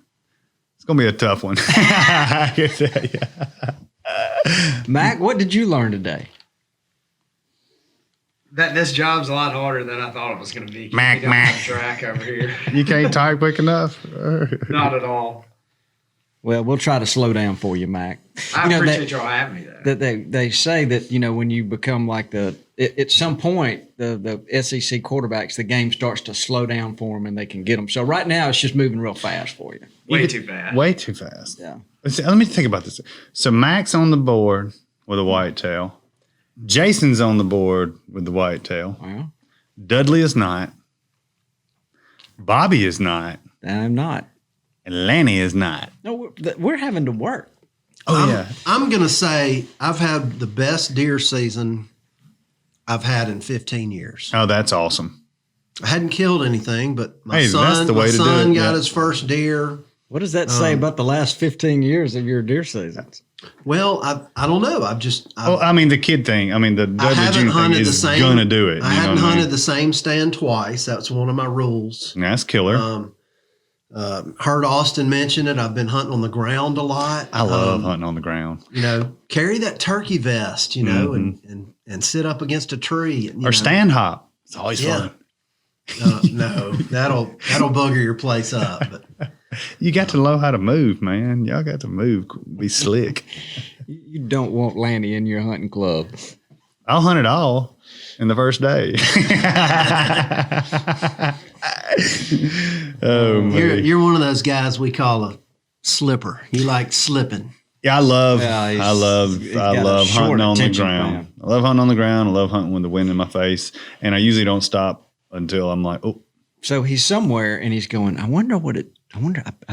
It's going to be a tough one. I can tell you. Mac, what did you learn today? That this job's a lot harder than I thought it was going to be. Mac. Track over here. You can't type quick enough? Not at all. Well, we'll try to slow down for you, Mac. I appreciate y'all having me there. That they say that, when you become like at some point, the SEC quarterbacks, the game starts to slow down for them and they can get them. So right now it's just moving real fast for you. Way too fast. Way too fast. Yeah. Let me think about this. So Mac's on the board with a whitetail. Jason's on the board with the whitetail. Well, Dudley is not. Bobby is not. I'm not. And Lanny is not. No, we're having to work. I'm going to say I've had the best deer season I've had in 15 years. Oh, that's awesome. I hadn't killed anything, but my that's son got his first deer. What does that say about the last 15 years of your deer seasons? Well, I don't know. The kid thing. The Dudley June thing is going to do it. I hadn't hunted the same stand twice. That's one of my rules. That's killer. Heard Austin mention it. I've been hunting on the ground a lot. I love hunting on the ground. Carry that turkey vest, and sit up against a tree. Or stand hop. It's always fun. No, that'll bugger your place up. But you got to know how to move, man. Y'all got to move, be slick. You don't want Lanny in your hunting club. I'll hunt it all in the first day. You're one of those guys we call a slipper. You like slipping. Yeah, I love hunting on the ground. I love hunting on the ground. I love hunting with the wind in my face, and I usually don't stop until I'm like, oh. So he's somewhere and he's going, I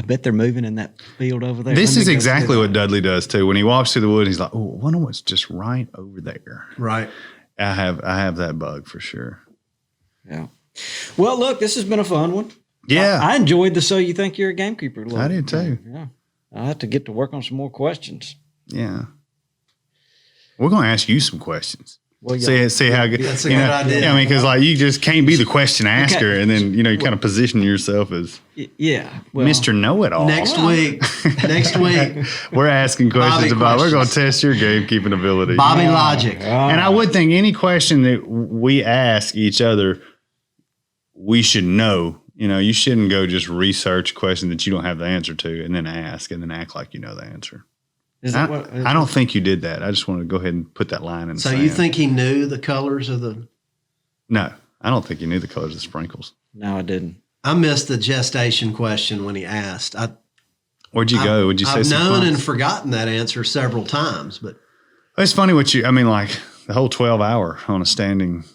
bet they're moving in that field over there. This is exactly what Dudley does too. When he walks through the woods, he's like, oh, I wonder what's just right over there. Right. I have that bug for sure. Yeah. Well, look, this has been a fun one. Yeah. I enjoyed the So You Think You're a Gamekeeper. I did too. Yeah. I have to get to work on some more questions. Yeah. We're going to ask you some questions. Well, see how good. That's a good idea. Yeah, because you just can't be the question asker, and then you kind of position yourself as Mr. Know-It-All. Next week, we're asking questions about. We're going to test your gamekeeping ability. Bobby Logic, and I would think any question that we ask each other, we should know. You shouldn't go just research a question that you don't have the answer to, and then ask, and then act like you know the answer. I don't think you did that. I just want to go ahead and put that line in. So you think he knew the colors of the? No, I don't think he knew the colors of the sprinkles. No, I didn't. I missed the gestation question when he asked. Where'd you go? Would you say? I've known and forgotten that answer several times, but it's funny what the whole 12 hour on a standing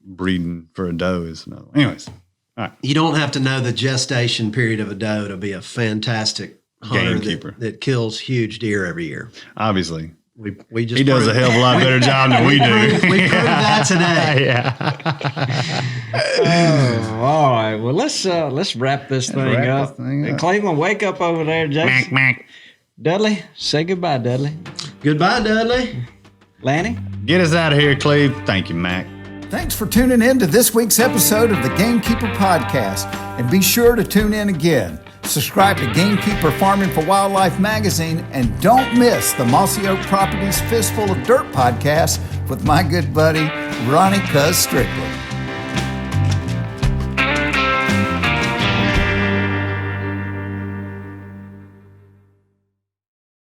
breeding for a doe is another one. Anyways, all right. You don't have to know the gestation period of a doe to be a fantastic hunter Gamekeeper that kills huge deer every year. Obviously. We just he does a hell of a lot better job than we do. We proved that today. All right. Well, let's wrap this thing up. Cleveland, wake up over there, Jason. Dudley, say goodbye, Dudley. Goodbye, Dudley. Lanny, get us out of here, Cleve. Thank you, Mac. Thanks for tuning in to this week's episode of the Gamekeeper Podcast, and be sure to tune in again. Subscribe to Gamekeeper Farming for Wildlife magazine, and don't miss the Mossy Oak Properties Fistful of Dirt podcast with my good buddy, Ronnie Cuz Strickland.